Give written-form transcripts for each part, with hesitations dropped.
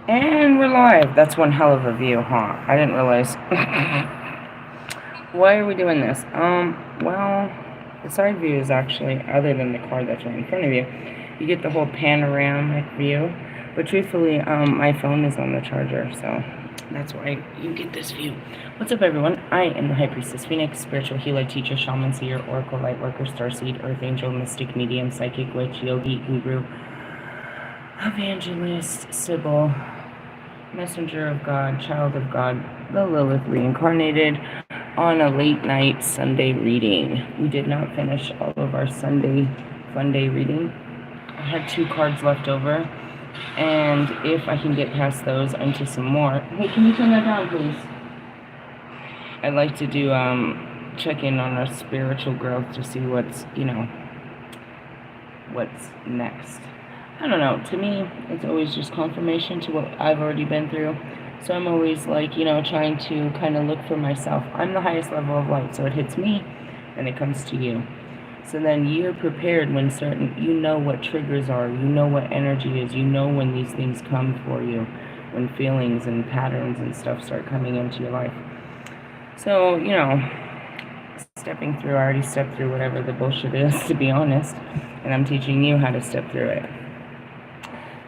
And we're live. That's one hell of a view, huh? I didn't realize. Why are we doing this? Well, the side view is actually, other than the car that's right in front of you, you get the whole panoramic view. But truthfully, my phone is on the charger, so that's why you get this view. What's up, everyone? I am the High Priestess Phoenix, spiritual healer, teacher, shaman, seer, oracle, light worker, starseed, earth angel, mystic, medium, psychic, witch, yogi, guru, evangelist, Sybil, messenger of God, child of God, the Lilith reincarnated on a late night Sunday reading. We did not finish all of our Sunday fun day reading. I had 2 cards left over, and if I can get past those into some more. Hey, can you turn that down, please? I'd like to do check in on our spiritual growth to see what's next. I don't know. To me, it's always just confirmation to what I've already been through. So I'm always trying to kind of look for myself. I'm the highest level of light, so it hits me and it comes to you. So then you're prepared when you know what triggers are, you know what energy is, you know when these things come for you, when feelings and patterns and stuff start coming into your life. So, stepping through, I already stepped through whatever the bullshit is, to be honest, and I'm teaching you how to step through it.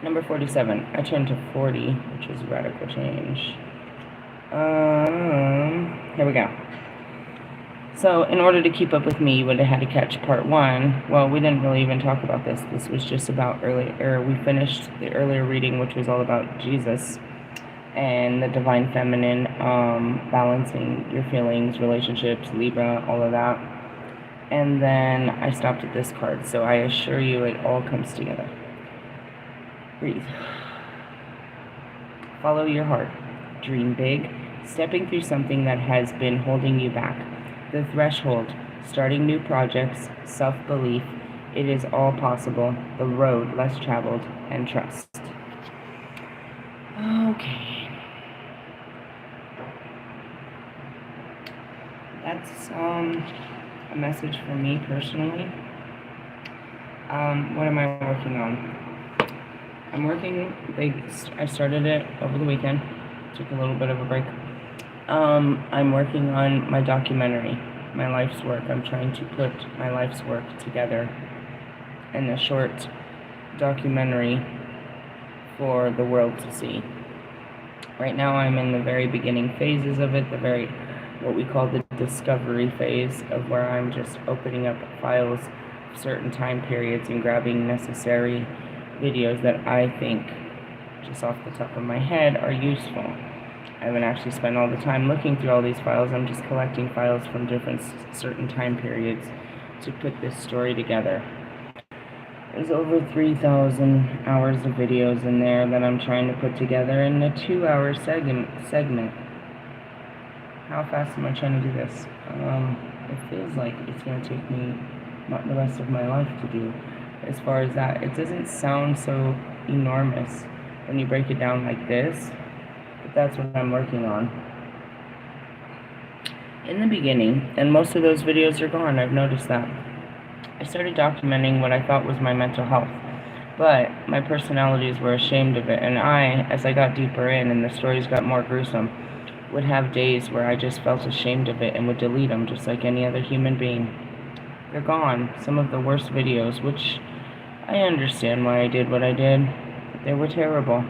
Number 47. I turned to 40, which is radical change. Here we go. So, in order to keep up with me, you would have had to catch part 1. Well, we didn't really even talk about this. This was just about we finished the earlier reading, which was all about Jesus and the divine feminine, balancing your feelings, relationships, Libra, all of that. And then I stopped at this card. So I assure you it all comes together. Breathe. Follow your heart. Dream big. Stepping through something that has been holding you back. The threshold. Starting new projects. Self-belief. It is all possible. The road less traveled. And trust. Okay. That's a message for me personally. What am I working on? I'm working, I started it over the weekend, took a little bit of a break. I'm working on my documentary, my life's work. I'm trying to put my life's work together in a short documentary for the world to see. Right now I'm in the very beginning phases of it, what we call the discovery phase, of where I'm just opening up files, certain time periods, and grabbing necessary videos that I think, just off the top of my head, are useful. I haven't actually spent all the time looking through all these files. I'm just collecting files from different certain time periods to put this story together. There's over 3,000 hours of videos in there that I'm trying to put together in a 2-hour segment. How fast am I trying to do this? It feels like it's going to take me the rest of my life to do. As far as that, it doesn't sound so enormous when you break it down like this, but that's what I'm working on. In the beginning, and most of those videos are gone, I've noticed that, I started documenting what I thought was my mental health, but my personalities were ashamed of it, and as I got deeper in and the stories got more gruesome, would have days where I just felt ashamed of it and would delete them just like any other human being. They're gone. Some of the worst videos, which I understand why I did what I did. They were terrible.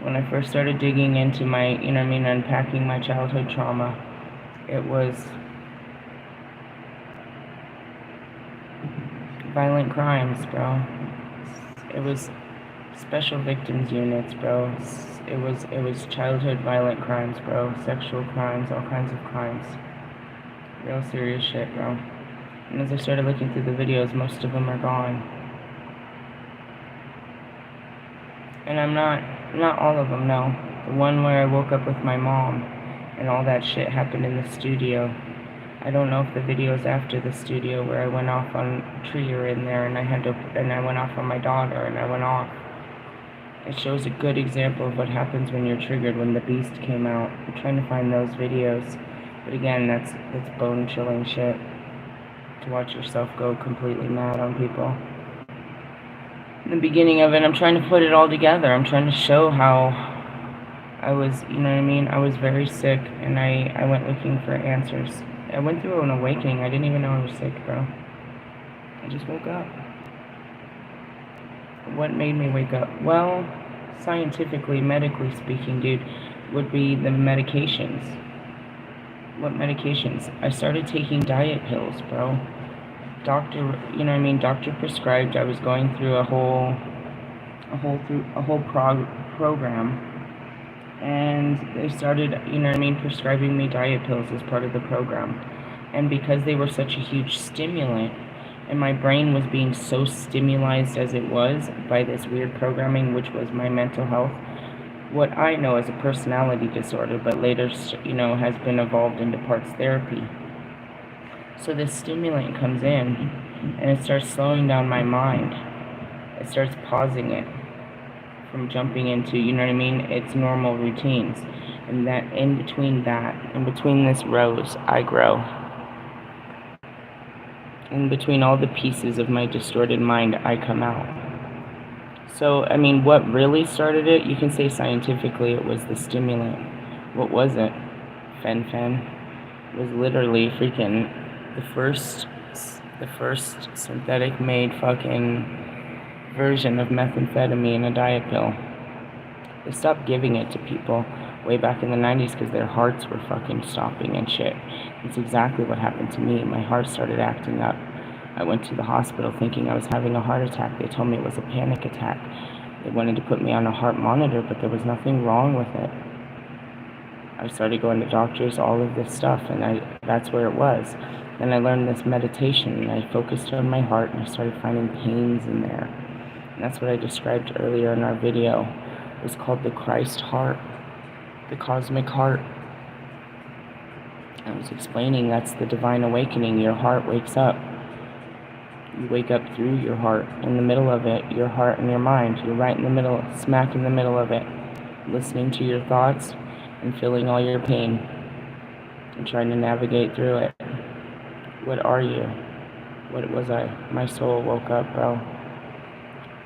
When I first started digging into my, unpacking my childhood trauma, it was violent crimes, bro. It was special victims units, bro. It was childhood violent crimes, bro. Sexual crimes, all kinds of crimes. Real serious shit, bro. And as I started looking through the videos, most of them are gone. And I'm not all of them, no. The one where I woke up with my mom and all that shit happened in the studio. I don't know if the videos after the studio where I went off on a tree are in there, and I went off on my daughter and I went off. It shows a good example of what happens when you're triggered, when the beast came out. I'm trying to find those videos. But again, that's bone-chilling shit. To watch yourself go completely mad on people. in the beginning of it, I'm trying to put it all together. I'm trying to show how I was, you know what I mean? I was very sick, and I went looking for answers. I went through an awakening. I didn't even know I was sick, bro. I just woke up. What made me wake up? Well, scientifically, medically speaking, dude, would be the medications. What medications? I started taking diet pills, bro. Doctor, you know what I mean? Doctor prescribed. I was going through a whole program, and they started, you know what I mean, prescribing me diet pills as part of the program. And because they were such a huge stimulant, and my brain was being so stimulated as it was by this weird programming, which was my mental health, what I know as a personality disorder, but later, you know, has been evolved into parts therapy. So this stimulant comes in, and it starts slowing down my mind. It starts pausing it from jumping into, you know what I mean, its normal routines. And that in between this rose, I grow. In between all the pieces of my distorted mind, I come out. So, I mean, what really started it, you can say scientifically, it was the stimulant. What was it? Fen. It was literally freaking the first synthetic made fucking version of methamphetamine, a diet pill. They stopped giving it to people way back in the 90s because their hearts were fucking stopping and shit. It's exactly what happened to me. My heart started acting up. I went to the hospital thinking I was having a heart attack. They told me it was a panic attack. They wanted to put me on a heart monitor, but there was nothing wrong with it. I started going to doctors, all of this stuff, and that's where it was. Then I learned this meditation, and I focused on my heart, and I started finding pains in there. And that's what I described earlier in our video. It was called the Christ heart, the cosmic heart. I was explaining that's the divine awakening. Your heart wakes up. You wake up through your heart, in the middle of it, your heart and your mind. You're right in the middle, smack in the middle of it, listening to your thoughts and feeling all your pain and trying to navigate through it. What are you? What was I? My soul woke up, bro.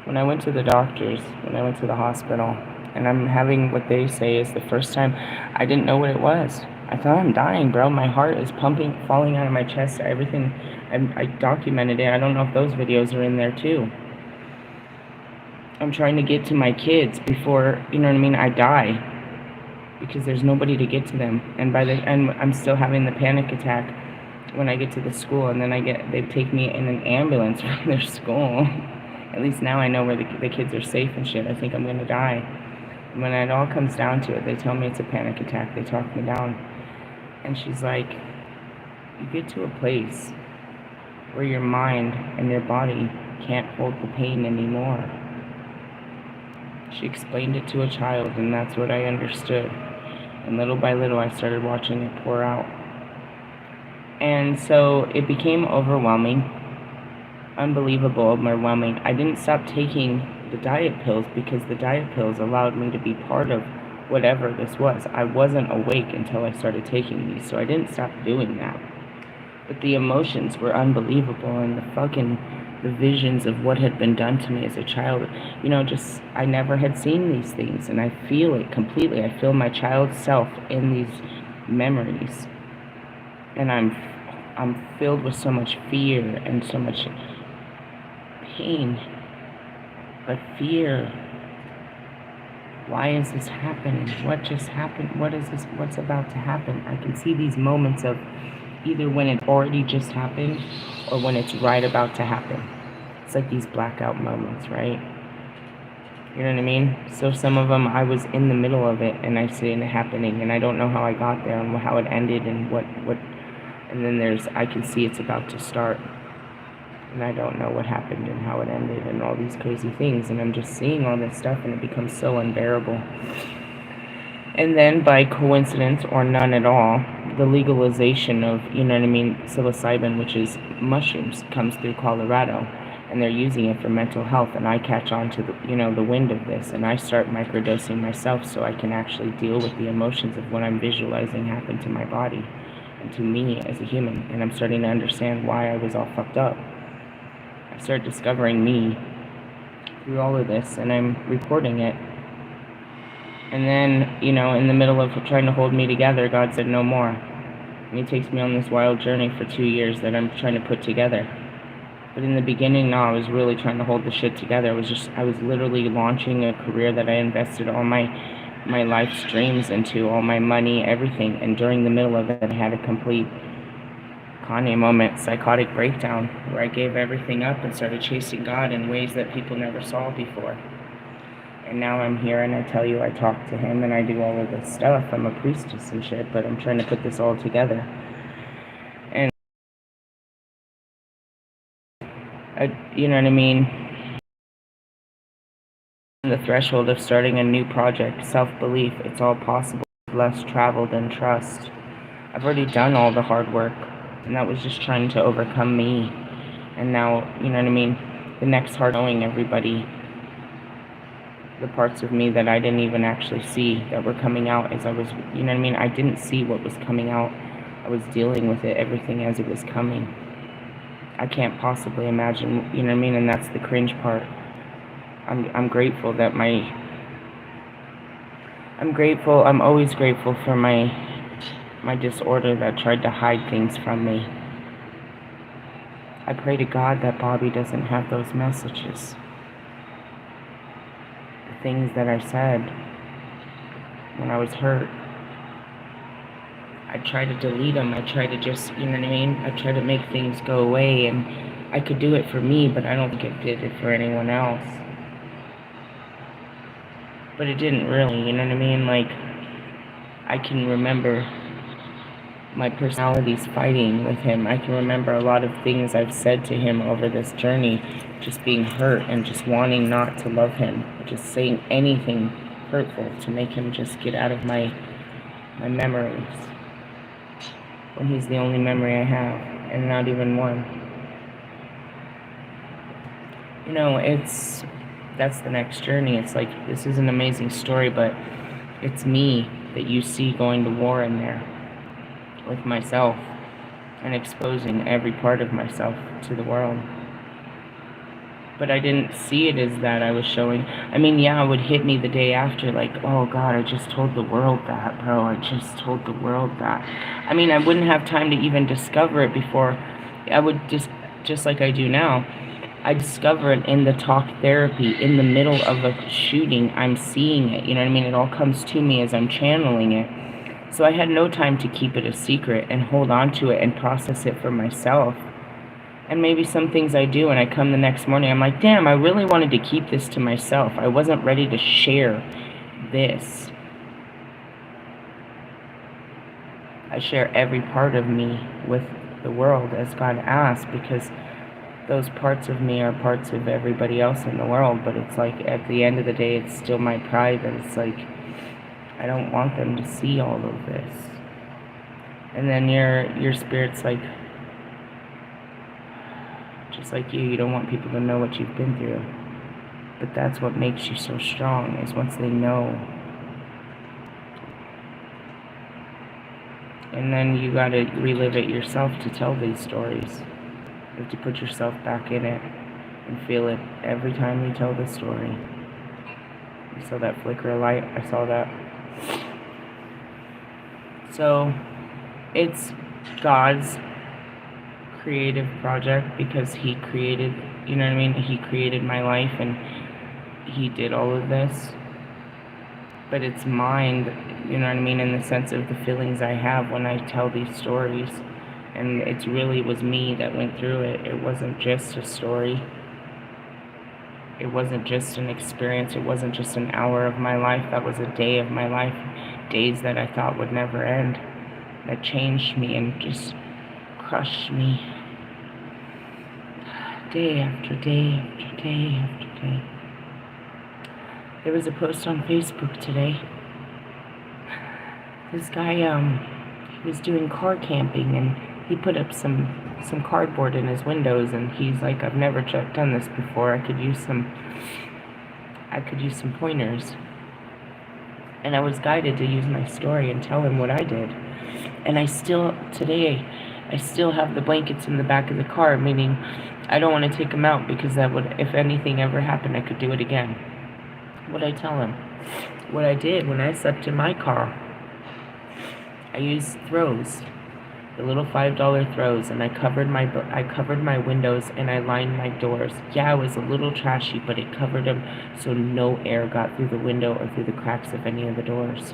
When I went to the doctors, when I went to the hospital, and I'm having what they say is the first time, I didn't know what it was. I thought I'm dying, bro. My heart is pumping, falling out of my chest, everything. I documented it. I don't know if those videos are in there too. I'm trying to get to my kids before, you know what I mean, I die. Because there's nobody to get to them. And by the end, I'm still having the panic attack when I get to the school. And then they take me in an ambulance from their school. At least now I know where the kids are safe and shit. I think I'm going to die. And when it all comes down to it, they tell me it's a panic attack. They talk me down. And she's like, you get to a place where your mind and your body can't hold the pain anymore. She explained it to a child, and that's what I understood. And little by little, I started watching it pour out. And so it became overwhelming, unbelievable, overwhelming. I didn't stop taking the diet pills because the diet pills allowed me to be part of whatever this was. I wasn't awake until I started taking these, so I didn't stop doing that. But the emotions were unbelievable, and the visions of what had been done to me as a child, you know, just, I never had seen these things, and I feel it completely. I feel my child self in these memories, and I'm filled with so much fear and so much pain. But fear, why is this happening? What just happened? What is this? What's about to happen? I can see these moments of either when it already just happened or when it's right about to happen. It's like these blackout moments, right? You know what I mean? So some of them I was in the middle of it and I see it happening and I don't know how I got there and how it ended and what and then I can see it's about to start and I don't know what happened and how it ended and all these crazy things, and I'm just seeing all this stuff and it becomes so unbearable. And then by coincidence or none at all, the legalization of, you know what I mean, psilocybin, which is mushrooms, comes through Colorado, and they're using it for mental health, and I catch on to the wind of this, and I start microdosing myself so I can actually deal with the emotions of what I'm visualizing happen to my body and to me as a human, and I'm starting to understand why I was all fucked up. I started discovering me through all of this, and I'm recording it. And then, in the middle of trying to hold me together, God said no more. And he takes me on this wild journey for 2 years that I'm trying to put together. But in the beginning, no, I was really trying to hold the shit together. I was literally launching a career that I invested all my life's dreams into, all my money, everything. And during the middle of it, I had a complete Kanye moment, psychotic breakdown, where I gave everything up and started chasing God in ways that people never saw before. And now I'm here and I tell you I talk to him and I do all of this stuff. I'm a priestess and shit, but I'm trying to put this all together. And, you know what I mean? The threshold of starting a new project, self-belief, it's all possible, less travel than trust. I've already done all the hard work, and that was just trying to overcome me. And now, you know what I mean? The next hard knowing everybody, the parts of me that I didn't even actually see that were coming out as I was, you know what I mean? I didn't see what was coming out. I was dealing with it, everything as it was coming. I can't possibly imagine, you know what I mean? And that's the cringe part. I'm grateful that I'm always grateful for my disorder that tried to hide things from me. I pray to God that Bobby doesn't have those messages. The things that I said when I was hurt. I try to delete them. I try to just, you know what I mean? I try to make things go away, and I could do it for me, but I don't think it did it for anyone else. But it didn't really, you know what I mean? Like, I can remember my personalities fighting with him. I can remember a lot of things I've said to him over this journey, just being hurt and just wanting not to love him, just saying anything hurtful to make him just get out of my memories, when he's the only memory I have, and not even one. You know, that's the next journey. It's like, this is an amazing story, but it's me that you see going to war in there with myself and exposing every part of myself to the world. But I didn't see it as that I was showing. I mean, yeah, it would hit me the day after, like, oh God, I just told the world that, bro. I just told the world that. I mean, I wouldn't have time to even discover it before. I would just like I do now. I discover it in the talk therapy, in the middle of a shooting. I'm seeing it, you know what I mean? It all comes to me as I'm channeling it. So I had no time to keep it a secret and hold on to it and process it for myself. And maybe some things I do, and I come the next morning, I'm like, damn, I really wanted to keep this to myself. I wasn't ready to share this. I share every part of me with the world as God asked, because those parts of me are parts of everybody else in the world. But it's like, at the end of the day, it's still my pride that it's like, I don't want them to see all of this. And then your spirit's like, just like you don't want people to know what you've been through. But that's what makes you so strong, is once they know. And then you gotta relive it yourself to tell these stories. You have to put yourself back in it and feel it every time you tell the story. You saw that flicker of light? I saw that. So, it's God's creative project, because he created, you know what I mean? He created my life and he did all of this. But it's mine, you know what I mean, in the sense of the feelings I have when I tell these stories. And it really was me that went through it. It wasn't just a story. It wasn't just an experience. It wasn't just an hour of my life. That was a day of my life. Days that I thought would never end. That changed me and just crushed me. Day after day after day after day. There was a post on Facebook today. This guy, he was doing car camping, and he put up some cardboard in his windows, and he's like, I've never done this before. I could use some pointers. And I was guided to use my story and tell him what I did. And I still, today, I still have the blankets in the back of the car, meaning I don't want to take them out because that would, if anything ever happened, I could do it again. What'd I tell him? What I did when I slept in my car, I used throws, the little $5 throws, and I covered my windows and I lined my doors. Yeah, it was a little trashy, but it covered them so no air got through the window or through the cracks of any of the doors.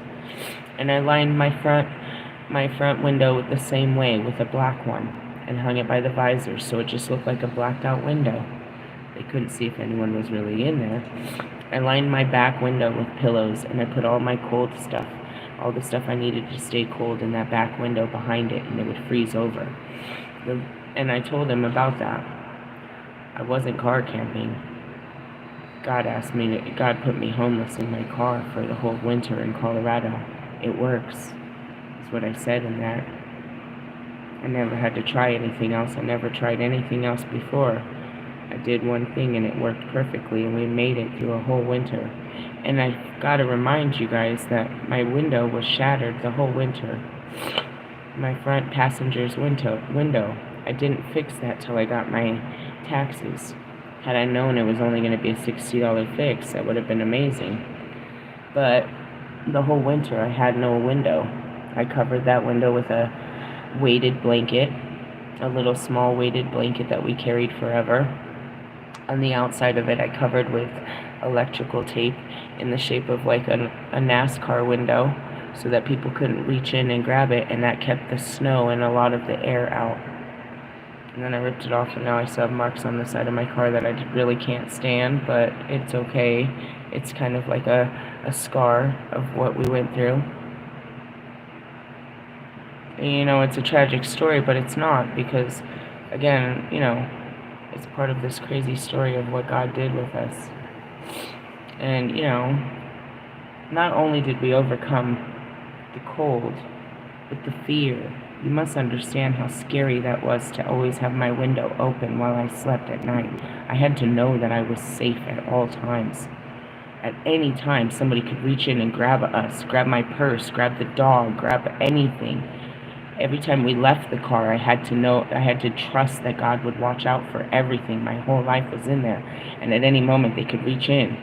And I lined my front window the same way with a black one and hung it by the visor so it just looked like a blacked out window. They couldn't see if anyone was really in there. I lined my back window with pillows and I put all my cold stuff, all the stuff I needed to stay cold in that back window behind it, and it would freeze over. And I told him about that. I wasn't car camping. God put me homeless in my car for the whole winter in Colorado. It works. That's what I said in that. I never had to try anything else. I never tried anything else before. I did one thing and it worked perfectly, and we made it through a whole winter. And I gotta remind you guys that my window was shattered the whole winter. My front passenger's window. I didn't fix that till I got my taxes. Had I known it was only going to be a $60 fix, that would have been amazing. But the whole winter I had no window. I covered that window with a weighted blanket, a little small weighted blanket that we carried forever. On the outside of it I covered with electrical tape in the shape of like a NASCAR window so that people couldn't reach in and grab it, and that kept the snow and a lot of the air out. And then I ripped it off, and now I still have marks on the side of my car that I really can't stand, but it's okay. It's kind of like a scar of what we went through. And, you know, it's a tragic story, but it's not, because, again, you know, it's part of this crazy story of what God did with us. And, you know, not only did we overcome the cold, but the fear. You must understand how scary that was to always have my window open while I slept at night. I had to know that I was safe at all times. At any time, somebody could reach in and grab us, grab my purse, grab the dog, grab anything. Every time we left the car, I had to trust that God would watch out for everything. My whole life was in there. And at any moment, they could reach in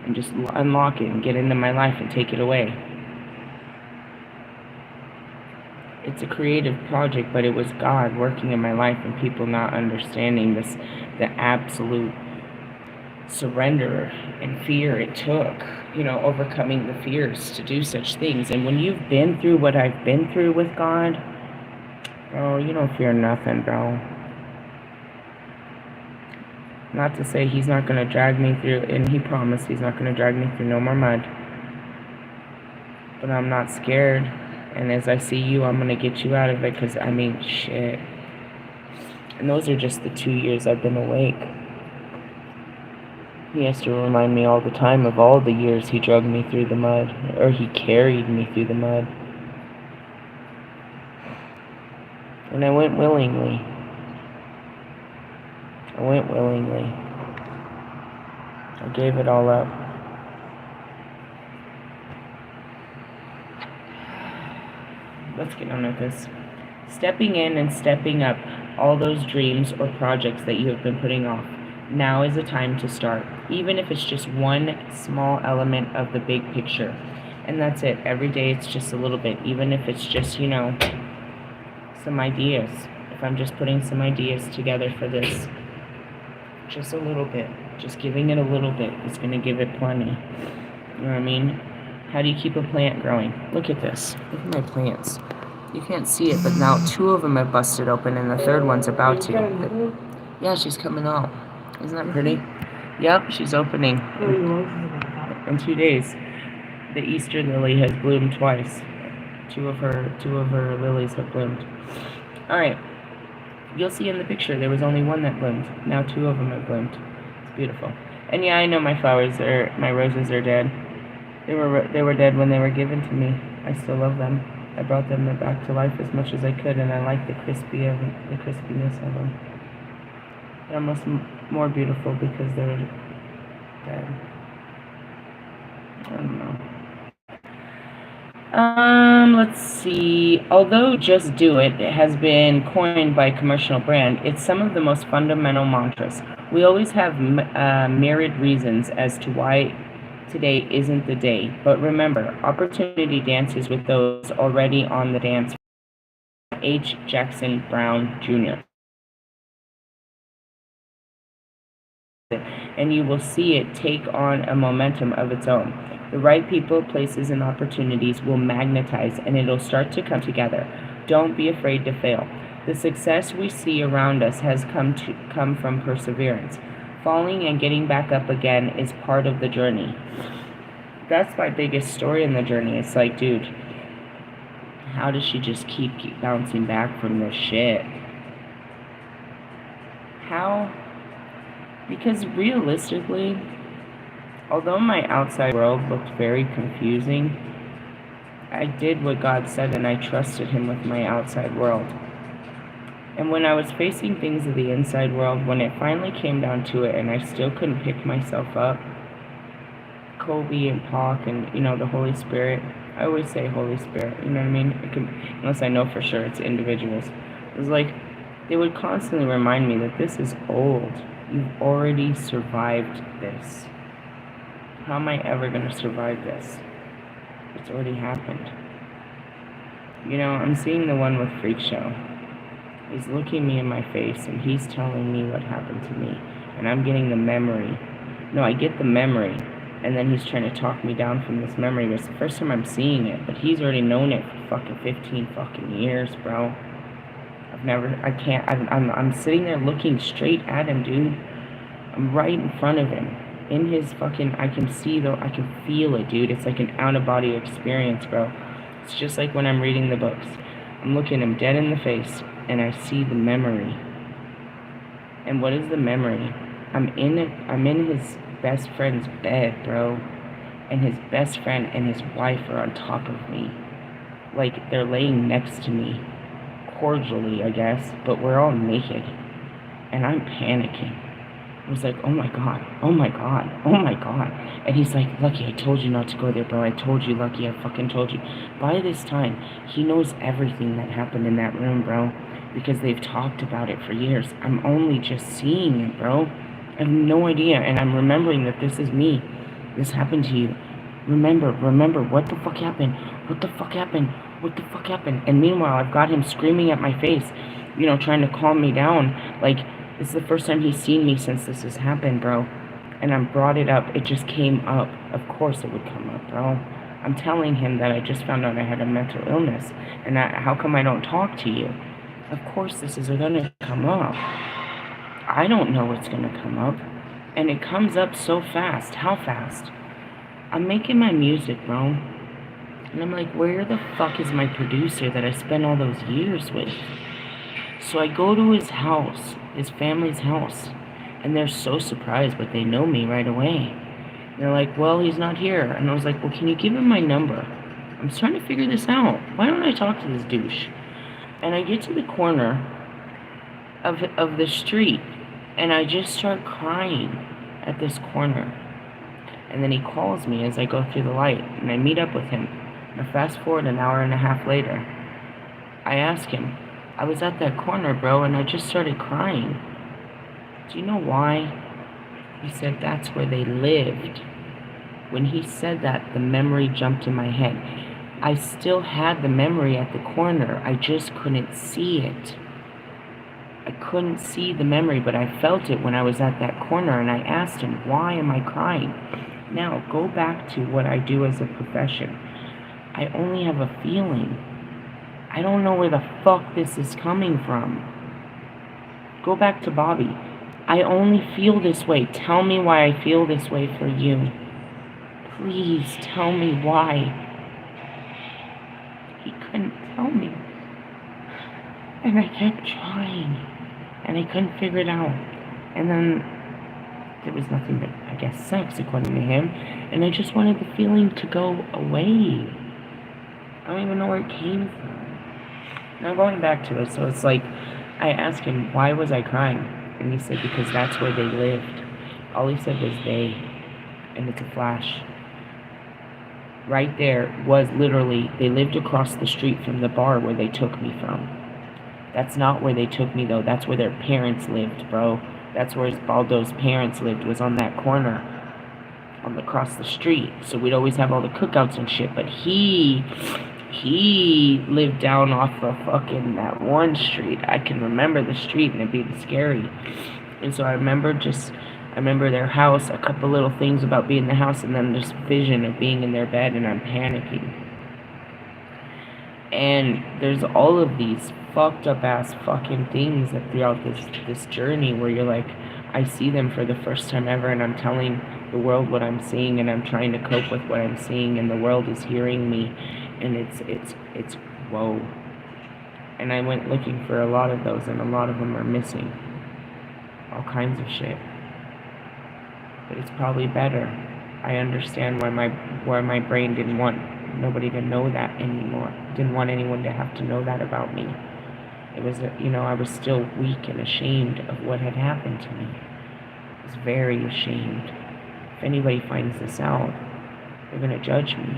and just unlock it and get into my life and take it away. It's a creative project, but it was God working in my life and people not understanding this, the absolute surrender and fear it took, you know, overcoming the fears to do such things. And when you've been through what I've been through with God, bro, you don't fear nothing, bro. Not to say he's not going to drag me through, and he promised he's not going to drag me through no more mud. But I'm not scared. And as I see you, I'm going to get you out of it, because, I mean, shit. And those are just the 2 years I've been awake. He has to remind me all the time of all the years he dragged me through the mud, or he carried me through the mud. And I went willingly. I gave it all up. Let's get on with this. Stepping in and stepping up all those dreams or projects that you have been putting off. Now is the time to start, even if it's just one small element of the big picture. And that's it. Every day it's just a little bit, even if it's just, you know, some ideas. If I'm just putting some ideas together for this, just a little bit, just giving it a little bit is going to give it plenty. You know what I mean? How do you keep a plant growing? Look at this. Look at my plants. You can't see it, but now 2 of them have busted open, and the 3rd one's about to. Yeah, she's coming out. Isn't that pretty? Yep, she's opening. In 2 days. The Easter lily has bloomed twice. Two of her lilies have bloomed. Alright. You'll see in the picture there was only one that bloomed. Now 2 of them have bloomed. It's beautiful. And yeah, I know my roses are dead. They were dead when they were given to me. I still love them. I brought them back to life as much as I could, and I like the crispiness of them. They're almost more beautiful because they're dead. I don't know. Let's see. Although Just Do It has been coined by a commercial brand, it's some of the most fundamental mantras. We always have myriad reasons as to why today isn't the day. But remember, opportunity dances with those already on the dance floor. H. Jackson Brown Jr. And you will see it take on a momentum of its own. The right people, places, and opportunities will magnetize, and it'll start to come together. Don't be afraid to fail. The success we see around us has come from perseverance. Falling and getting back up again is part of the journey. That's my biggest story in the journey. It's like, dude, how does she just keep bouncing back from this shit? How? Because realistically, although my outside world looked very confusing, I did what God said and I trusted Him with my outside world. And when I was facing things of the inside world, when it finally came down to it and I still couldn't pick myself up, Kobe and Pac and, the Holy Spirit, I always say Holy Spirit, you know what I mean? Unless I know for sure it's individuals. It was like, they would constantly remind me that this is old. You've already survived this. How am I ever going to survive this? It's already happened. I'm seeing the one with Freak Show. He's looking me in my face and he's telling me what happened to me. And I'm getting the memory. No, I get the memory. And then he's trying to talk me down from this memory. It's the first time I'm seeing it. But he's already known it for fucking 15 fucking years, bro. I'm sitting there looking straight at him, dude. I'm right in front of him. In his fucking, I can feel it, dude. It's like an out-of-body experience, bro. It's just like when I'm reading the books. I'm looking him dead in the face, and I see the memory. And what is the memory? I'm in his best friend's bed, bro. And his best friend and his wife are on top of me. Like, they're laying next to me. Cordially, I guess. But we're all naked. And I'm panicking. I was like, oh my god, oh my god, oh my god. And he's like, Lucky, I told you not to go there, bro. I told you, Lucky, I fucking told you. By this time, he knows everything that happened in that room, bro. Because they've talked about it for years. I'm only just seeing it, bro. I have no idea. And I'm remembering that this is me. This happened to you. Remember, what the fuck happened? What the fuck happened? What the fuck happened? And meanwhile, I've got him screaming at my face, trying to calm me down. Like, this is the first time he's seen me since this has happened, bro. And I brought it up. It just came up. Of course it would come up, bro. I'm telling him that I just found out I had a mental illness. And how come I don't talk to you? Of course this is going to come up. I don't know what's going to come up. And it comes up so fast. How fast? I'm making my music, bro. And I'm like, where the fuck is my producer that I spent all those years with? So I go to his house, his family's house, and they're so surprised, but they know me right away. They're like, well, he's not here. And I was like, well, can you give him my number? I'm just trying to figure this out. Why don't I talk to this douche? And I get to the corner of the street, and I just start crying at this corner. And then he calls me as I go through the light, and I meet up with him. And fast forward an hour and a half later, I ask him, I was at that corner, bro, and I just started crying. Do you know why? He said that's where they lived. When he said that, the memory jumped in my head. I still had the memory at the corner. I just couldn't see it. I couldn't see the memory, but I felt it when I was at that corner, and I asked him, why am I crying? Now, go back to what I do as a profession. I only have a feeling. I don't know where the fuck this is coming from. Go back to Bobby. I only feel this way. Tell me why I feel this way for you. Please tell me why. He couldn't tell me. And I kept trying. And I couldn't figure it out. And then there was nothing but, I guess, sex, according to him. And I just wanted the feeling to go away. I don't even know where it came from. Now going back to it, so it's like, I asked him, why was I crying? And he said, because that's where they lived. All he said was they, and it's a flash. right there was literally, they lived across the street from the bar where they took me from. That's not where they took me, though. That's where their parents lived, bro. That's where Baldo's parents lived, was on that corner, across the street. So we'd always have all the cookouts and shit. But he lived down off of fucking that one street. I can remember the street and it being scary. And so I remember their house, a couple little things about being in the house, and then this vision of being in their bed, and I'm panicking. And there's all of these fucked up ass fucking things that throughout this journey where you're like, I see them for the first time ever, and I'm telling the world what I'm seeing, and I'm trying to cope with what I'm seeing, and the world is hearing me, and it's whoa. And I went looking for a lot of those, and a lot of them are missing. All kinds of shit. But it's probably better. I understand why my brain didn't want nobody to know that anymore. Didn't want anyone to have to know that about me. It was, I was still weak and ashamed of what had happened to me. I was very ashamed. If anybody finds this out, they're gonna judge me.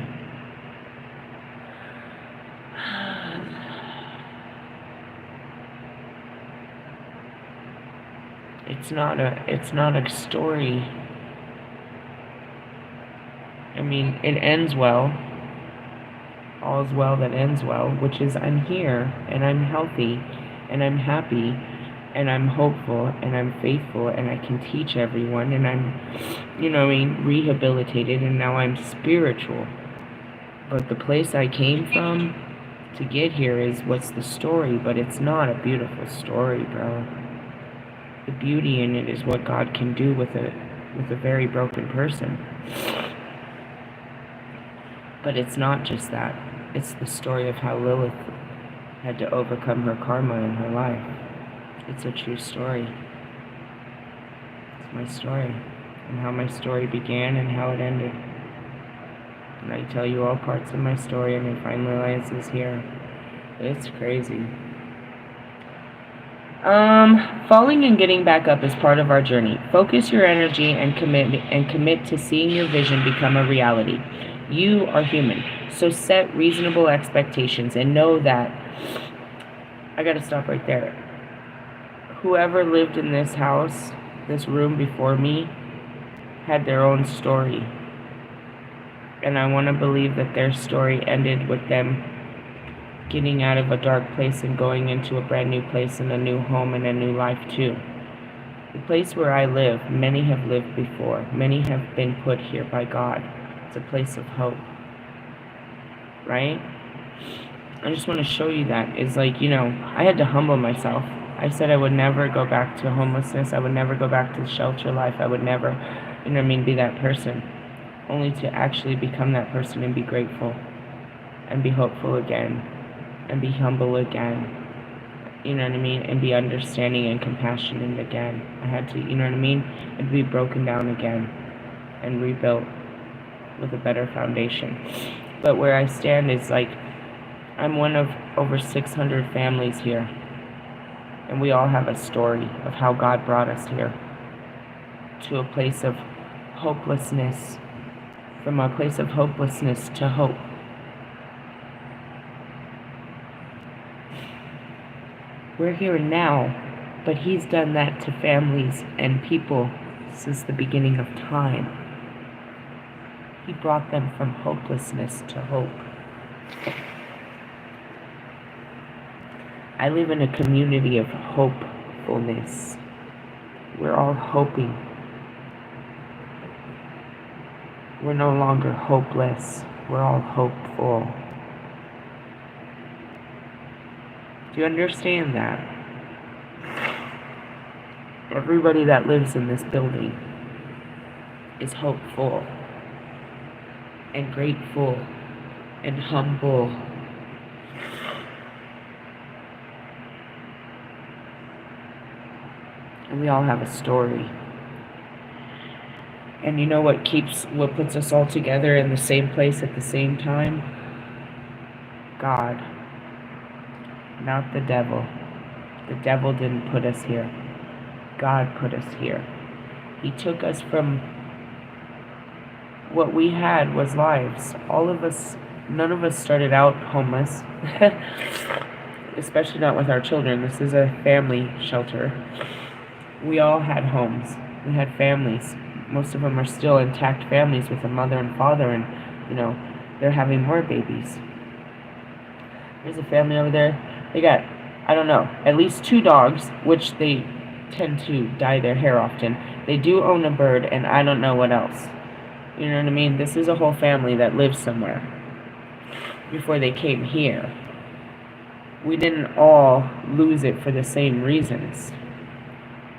It's not a story. I mean, it ends well. All's well that ends well, which is I'm here, and I'm healthy, and I'm happy, and I'm hopeful, and I'm faithful, and I can teach everyone, and I'm, rehabilitated, and now I'm spiritual. But the place I came from to get here is what's the story, but it's not a beautiful story, bro. The beauty in it is what God can do with a very broken person. But it's not just that. It's the story of how Lilith had to overcome her karma in her life. It's a true story. It's my story. And how my story began and how it ended. And I tell you all parts of my story, and it finally lands here. It's crazy. Falling and getting back up is part of our journey. Focus your energy and commit to seeing your vision become a reality. You are human, so set reasonable expectations and know that, I gotta stop right there. Whoever lived in this house, this room before me, had their own story. And I want to believe that their story ended with them getting out of a dark place and going into a brand new place and a new home and a new life too. The place where I live, many have lived before. Many have been put here by God. It's a place of hope. Right? I just want to show you that. It's like, I had to humble myself. I said I would never go back to homelessness. I would never go back to shelter life. I would never, be that person. Only to actually become that person and be grateful. And be hopeful again. And be humble again. And be understanding and compassionate again. I had to, and be broken down again. And rebuilt with a better foundation. But where I stand is like, I'm one of over 600 families here. And we all have a story of how God brought us here. To a place of hopelessness. From a place of hopelessness to hope. We're here now, but He's done that to families and people since the beginning of time. He brought them from hopelessness to hope. I live in a community of hopefulness. We're all hoping. We're no longer hopeless. We're all hopeful. Do you understand that? Everybody that lives in this building is hopeful and grateful and humble. And we all have a story. And you know what puts us all together in the same place at the same time? God. Not the devil. The devil didn't put us here. God put us here. He took us from what we had was lives. All of us, none of us started out homeless, especially not with our children. This is a family shelter. We all had homes. We had families. Most of them are still intact families with a mother and father, and, you know, they're having more babies. There's a family over there. They got, I don't know, at least 2 dogs, which they tend to dye their hair often. They do own a bird, and I don't know what else. You know what I mean? This is a whole family that lives somewhere before they came here. We didn't all lose it for the same reasons.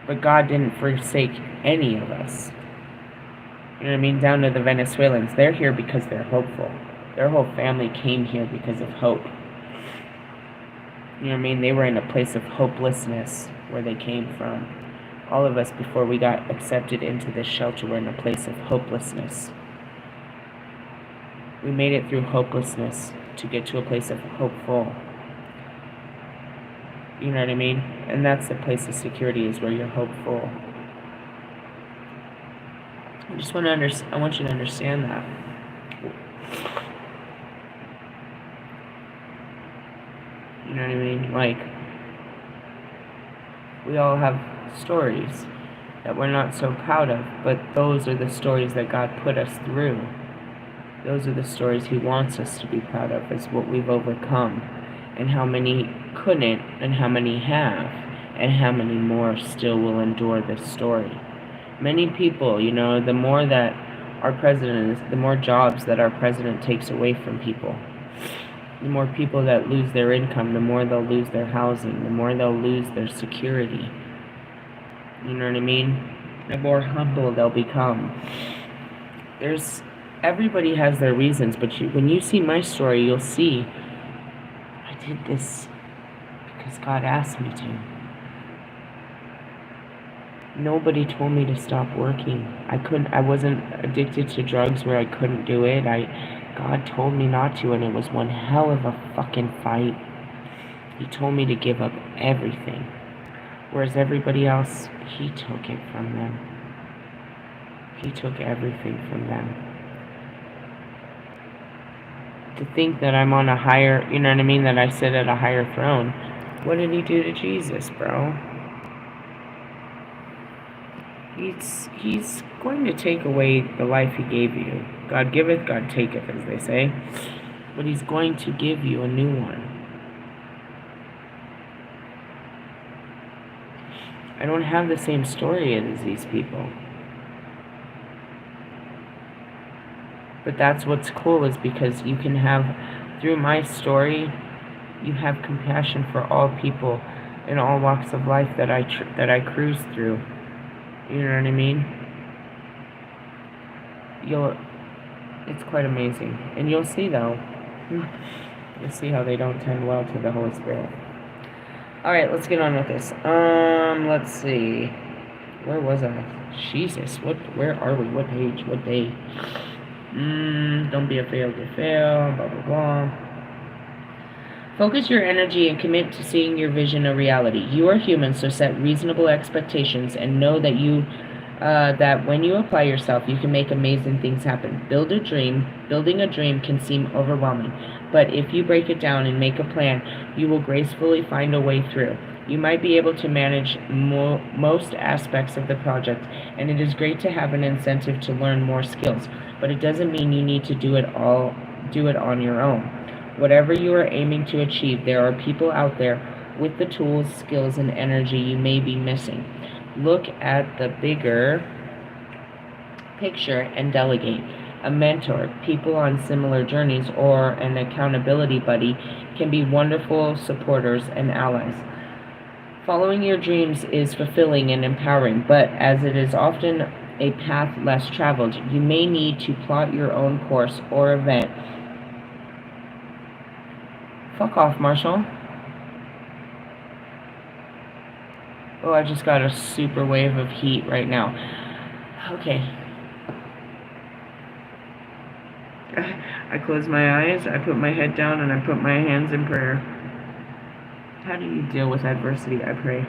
But God didn't forsake any of us. You know what I mean? Down to the Venezuelans. They're here because they're hopeful. Their whole family came here because of hope. You know what I mean? They were in a place of hopelessness where they came from. All of us, before we got accepted into this shelter, were in a place of hopelessness. We made it through hopelessness to get to a place of hopeful. You know what I mean? And that's the place of security, is where you're hopeful. I want you to understand that. You know what I mean? Like, we all have stories that we're not so proud of, but those are the stories that God put us through. Those are the stories He wants us to be proud of, is what we've overcome, and how many couldn't, and how many have, and how many more still will endure this story. Many people, you know, the more that our president is, the more jobs that our president takes away from people. The more people that lose their income, the more they'll lose their housing, the more they'll lose their security. You know what I mean? The more humble they'll become. Everybody has their reasons, but when you see my story, you'll see I did this because God asked me to. Nobody told me to stop working. I wasn't addicted to drugs where I couldn't do it. God told me not to, and it was one hell of a fucking fight. He told me to give up everything. Whereas everybody else, He took it from them. He took everything from them. To think that I'm on a higher, you know what I mean, that I sit at a higher throne. What did He do to Jesus, bro? He's going to take away the life He gave you. God giveth, God taketh, as they say. But He's going to give you a new one. I don't have the same story as these people. But that's what's cool, is because you can have, through my story, you have compassion for all people in all walks of life that I cruise through. You know what I mean? It's quite amazing. And you'll see, though. You'll see how they don't tend well to the Holy Spirit. Alright, let's get on with this. Let's see. Where was I? Jesus, where are we? What page? What day? Don't be afraid to fail, blah, blah, blah. Focus your energy and commit to seeing your vision a reality. You are human, so set reasonable expectations and know that that when you apply yourself, you can make amazing things happen. Building a dream can seem overwhelming, but if you break it down and make a plan, you will gracefully find a way through. You might be able to manage most aspects of the project, and it is great to have an incentive to learn more skills, but it doesn't mean you need to do it on your own. Whatever you are aiming to achieve, there are people out there with the tools, skills, and energy you may be missing. Look at the bigger picture and delegate. A mentor, people on similar journeys, or an accountability buddy can be wonderful supporters and allies. Following your dreams is fulfilling and empowering, but as it is often a path less traveled, you may need to plot your own course or event. Fuck off, Marshall. Oh, I just got a super wave of heat right now. Okay. I close my eyes, I put my head down, and I put my hands in prayer. How do you deal with adversity? I pray.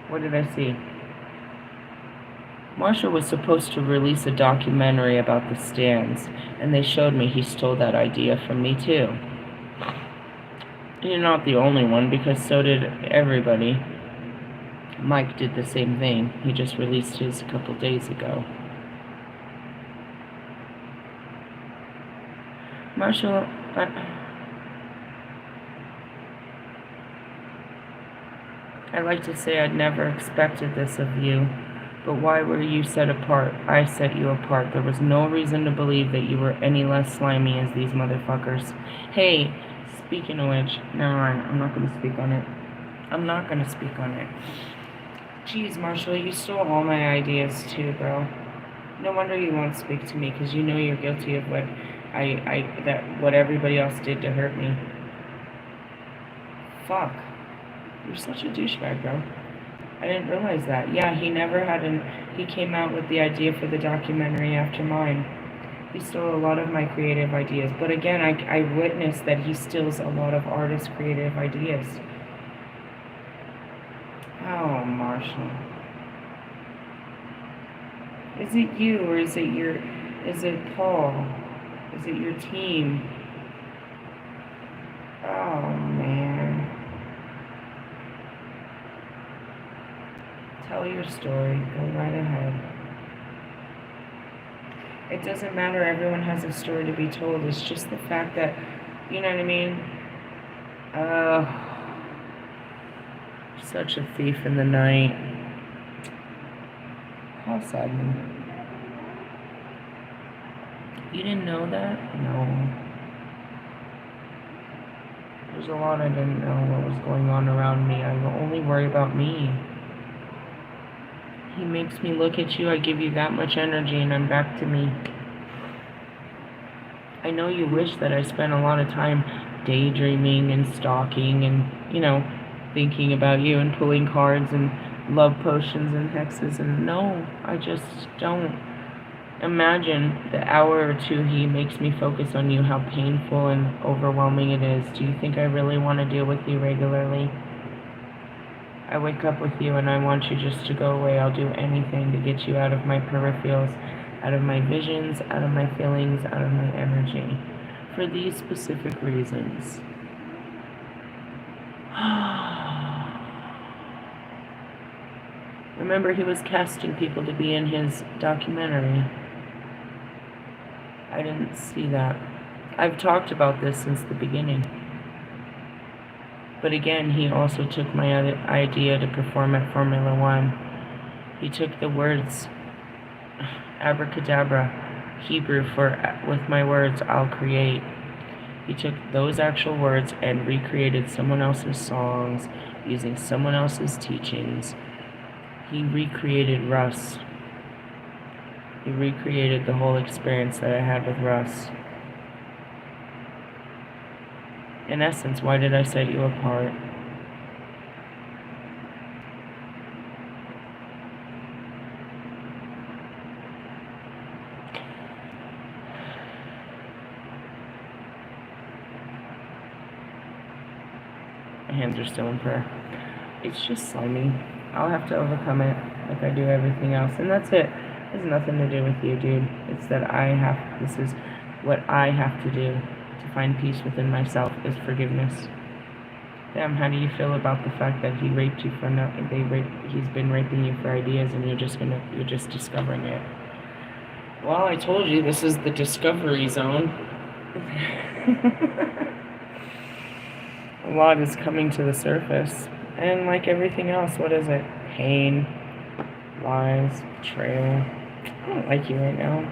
What did I see? Marshall was supposed to release a documentary about the stands, and they showed me he stole that idea from me too. You're not the only one, because so did everybody. Mike did the same thing. He just released his a couple days ago. Marshall, I'd like to say I'd never expected this of you, but why were you set apart? I set you apart. There was no reason to believe that you were any less slimy as these motherfuckers. Hey, speaking of which, never mind, I'm not going to speak on it. I'm not going to speak on it. Jeez, Marshall, you stole all my ideas too, bro. No wonder you won't speak to me, because you know you're guilty of what what everybody else did to hurt me. Fuck. You're such a douchebag, bro. I didn't realize that. Yeah, he came out with the idea for the documentary after mine. He stole a lot of my creative ideas. But again, I witnessed that he steals a lot of artists' creative ideas. Oh, Marshall. Is it you, or is it Paul? Is it your team? Oh, man. Tell your story. Go right ahead. It doesn't matter. Everyone has a story to be told. It's just the fact that, you know what I mean? Such a thief in the night. How saddening. You didn't know that? No. There's a lot I didn't know what was going on around me. I only worry about me. He makes me look at you, I give you that much energy, and I'm back to me. I know you wish that I spent a lot of time daydreaming and stalking and, thinking about you and pulling cards and love potions and hexes, and no, I just don't. Imagine the hour or two he makes me focus on you, how painful and overwhelming it is. Do you think I really want to deal with you regularly? I wake up with you and I want you just to go away. I'll do anything to get you out of my peripherals, out of my visions, out of my feelings, out of my energy. For these specific reasons. Remember, he was casting people to be in his documentary. I didn't see that. I've talked about this since the beginning. But again, he also took my idea to perform at Formula One. He took the words, abracadabra, Hebrew for with my words I'll create. He took those actual words and recreated someone else's songs using someone else's teachings. He recreated Russ. He recreated the whole experience that I had with Russ. In essence, why did I set you apart? My hands are still in prayer. It's just slimy. I'll have to overcome it like I do everything else. And that's it. It has nothing to do with you, dude. It's that this is what I have to do to find peace within myself, is forgiveness. Damn, how do you feel about the fact that he raped you for he's been raping you for ideas and you're just discovering it? Well, I told you, this is the discovery zone. A lot is coming to the surface. And like everything else, what is it? Pain, lies, betrayal. I don't like you right now.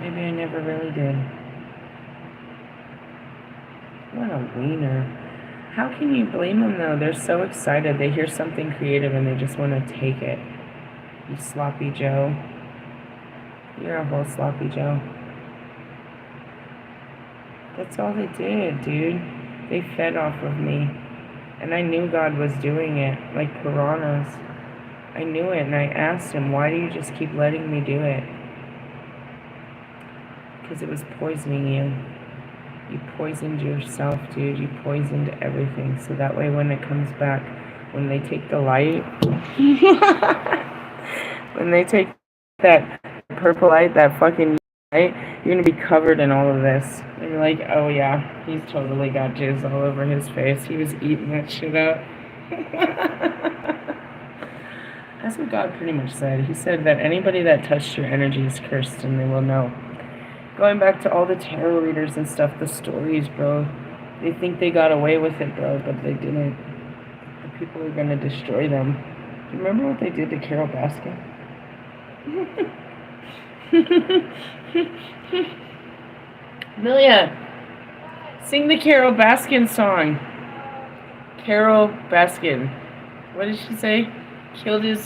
Maybe I never really did. What a wiener. How can you blame them though? They're so excited. They hear something creative and they just want to take it. You sloppy Joe. You're a whole sloppy Joe. That's all they did, dude. They fed off of me. And I knew God was doing it, like piranhas. I knew it, and I asked him, why do you just keep letting me do it? Because it was poisoning you. You poisoned yourself, dude. You poisoned everything. So that way when it comes back, when they take the light, When they take that purple light, that fucking light, you're gonna be covered in all of this. And you're like, oh yeah, he's totally got jizz all over his face. He was eating that shit up. That's what God pretty much said. He said that anybody that touched your energy is cursed and they will know. Going back to all the tarot readers and stuff, the stories, bro. They think they got away with it, bro, but they didn't. The people are gonna destroy them. Do you remember what they did to Carol Baskin? Amelia, sing the Carol Baskin song. Carol Baskin. What did she say? Killed her,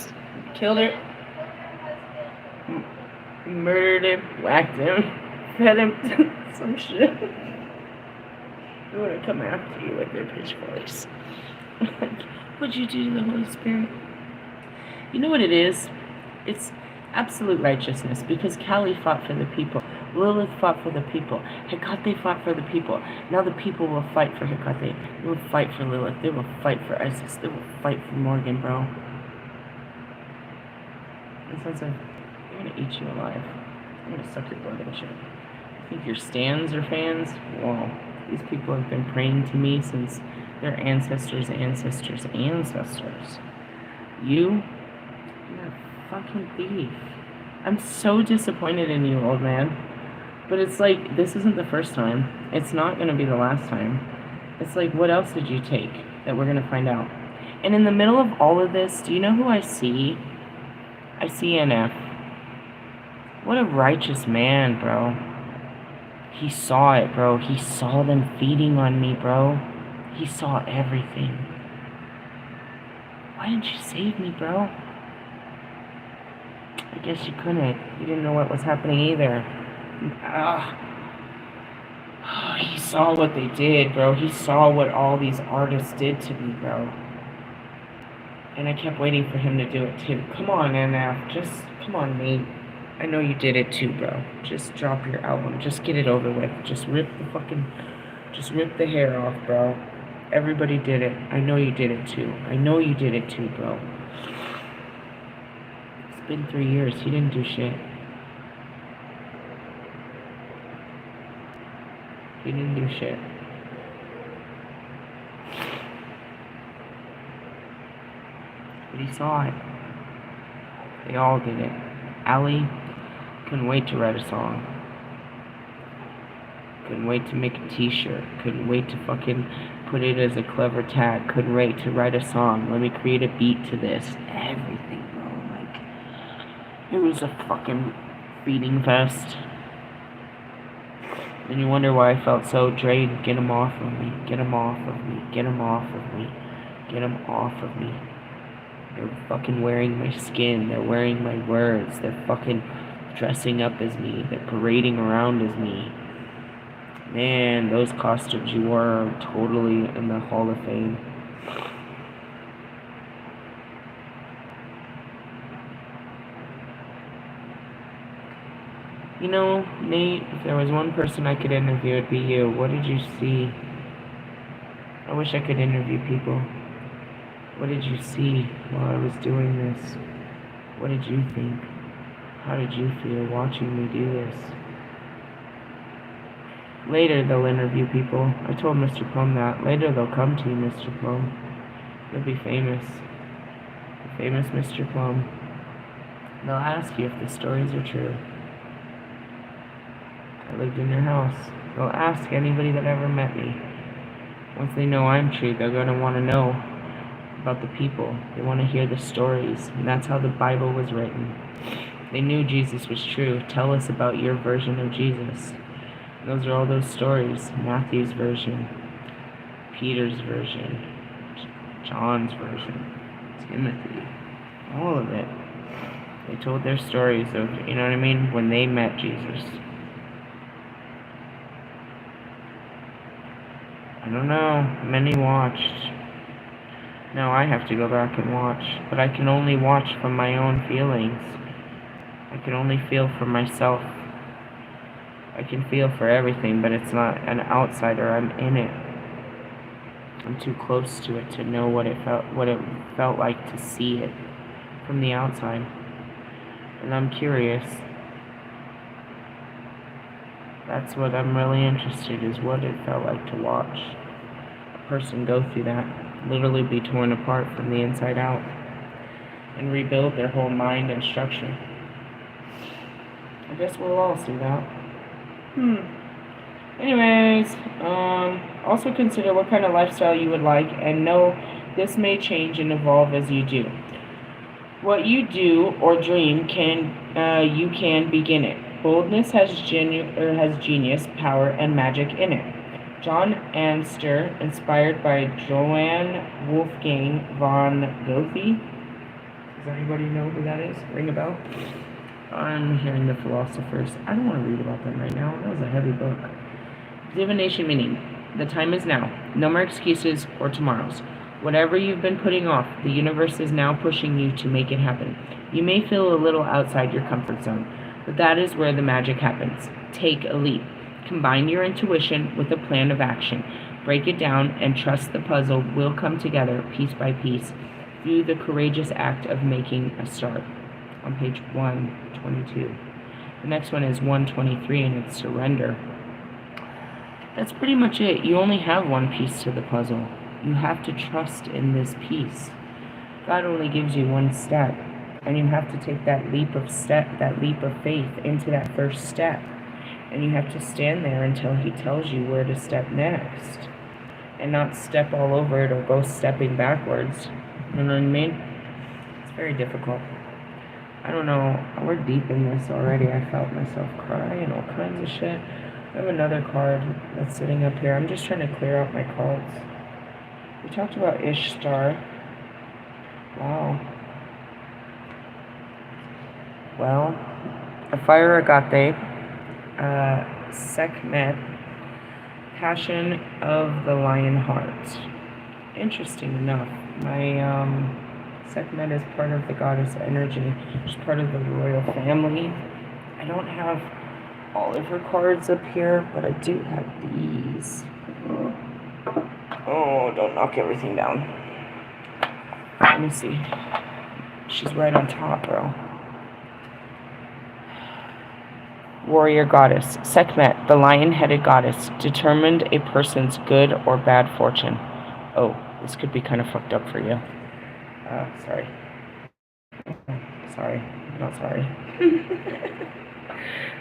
murdered him, whacked him, fed him some shit. They want to come after you with their pitchforks. Like, what'd you do to the Holy Spirit? You know what it is? It's absolute righteousness, because Kali fought for the people. Lilith fought for the people. Hecate fought for the people. Now the people will fight for Hecate. They will fight for Lilith. They will fight for Isis. They will fight for Morgan, bro. It sounds like they're gonna eat you alive. I'm gonna suck your blood and shit. I think your stans are fans? Whoa. These people have been praying to me since their ancestors. You're a fucking thief. I'm so disappointed in you, old man. But it's like, this isn't the first time. It's not gonna be the last time. It's like, what else did you take that we're gonna find out? And in the middle of all of this, do you know who I see? I see NF. What a righteous man, bro. He saw it, bro. He saw them feeding on me, bro. He saw everything. Why didn't you save me, bro? I guess you couldn't. You didn't know what was happening either. He saw what they did, bro. He saw what all these artists did to me, bro. And I kept waiting for him to do it too. Come on, NF. Just, come on, mate. I know you did it too, bro. Just drop your album. Just get it over with. Just rip the hair off, bro. Everybody did it. I know you did it too. I know you did it too, bro. It's been 3 years. He didn't do shit. He didn't do shit. But he saw it. They all did it. Ali couldn't wait to write a song. Couldn't wait to make a t-shirt. Couldn't wait to fucking put it as a clever tag. Couldn't wait to write a song. Let me create a beat to this. Everything, bro. Like, it was a fucking feeding fest. And you wonder why I felt so drained. Get him off of me. Get him off of me. Get him off of me. Get him off of me. They're fucking wearing my skin. They're wearing my words. They're fucking dressing up as me. They're parading around as me. Man, those costumes you wore are totally in the Hall of Fame. You know, Nate, if there was one person I could interview, it'd be you. What did you see? I wish I could interview people. What did you see while I was doing this? What did you think? How did you feel watching me do this? Later they'll interview people. I told Mr. Plum that. Later they'll come to you, Mr. Plum. You'll be famous. The famous Mr. Plum. They'll ask you if the stories are true. I lived in your house. They'll ask anybody that ever met me. Once they know I'm true, they're going to want to know about the people. They want to hear the stories. And that's how the Bible was written. They knew Jesus was true. Tell us about your version of Jesus. And those are all those stories. Matthew's version, Peter's version, John's version, Timothy, all of it. They told their stories of, you know what I mean, when they met Jesus. I don't know, many watched. Now I have to go back and watch, but I can only watch from my own feelings. I can only feel for myself. I can feel for everything, but it's not an outsider. I'm in it. I'm too close to it to know what it felt like to see it from the outside. And I'm curious. That's what I'm really interested in, is what it felt like to watch a person go through that. Literally be torn apart from the inside out. And rebuild their whole mind and structure. I guess we'll all see that. Anyways, also consider what kind of lifestyle you would like, and know this may change and evolve as you do. What you do or dream you can begin it. Boldness has genius, power, and magic in it. John Amster, inspired by Johann Wolfgang von Goethe. Does anybody know who that is? Ring a bell? I'm hearing the philosophers. I don't want to read about them right now. That was a heavy book. Divination meaning, the time is now. No more excuses or tomorrows. Whatever you've been putting off, the universe is now pushing you to make it happen. You may feel a little outside your comfort zone, but that is where the magic happens. Take a leap. Combine your intuition with a plan of action. Break it down and trust the puzzle will come together piece by piece through the courageous act of making a start. On page 122. The next one is 123, and it's surrender. That's pretty much it. You only have one piece to the puzzle. You have to trust in this piece. God only gives you one step, and you have to take that leap of faith into that first step. And you have to stand there until He tells you where to step next, and not step all over it or go stepping backwards. You know what I mean? It's very difficult. I don't know, we're deep in this already. I felt myself crying, all kinds of shit. I have another card that's sitting up here. I'm just trying to clear out my cards. We talked about Ishtar. Wow. Well, a fire agate, Sekmet, passion of the lion heart. Interesting enough, my Sekmet is part of the goddess energy. She's part of the royal family. I don't have all of her cards up here, but I do have these. Oh, don't knock everything down. Let me see. She's right on top, bro. Warrior goddess. Sekmet, the lion-headed goddess, determined a person's good or bad fortune. Oh, this could be kind of fucked up for you. Sorry. Sorry. Not sorry.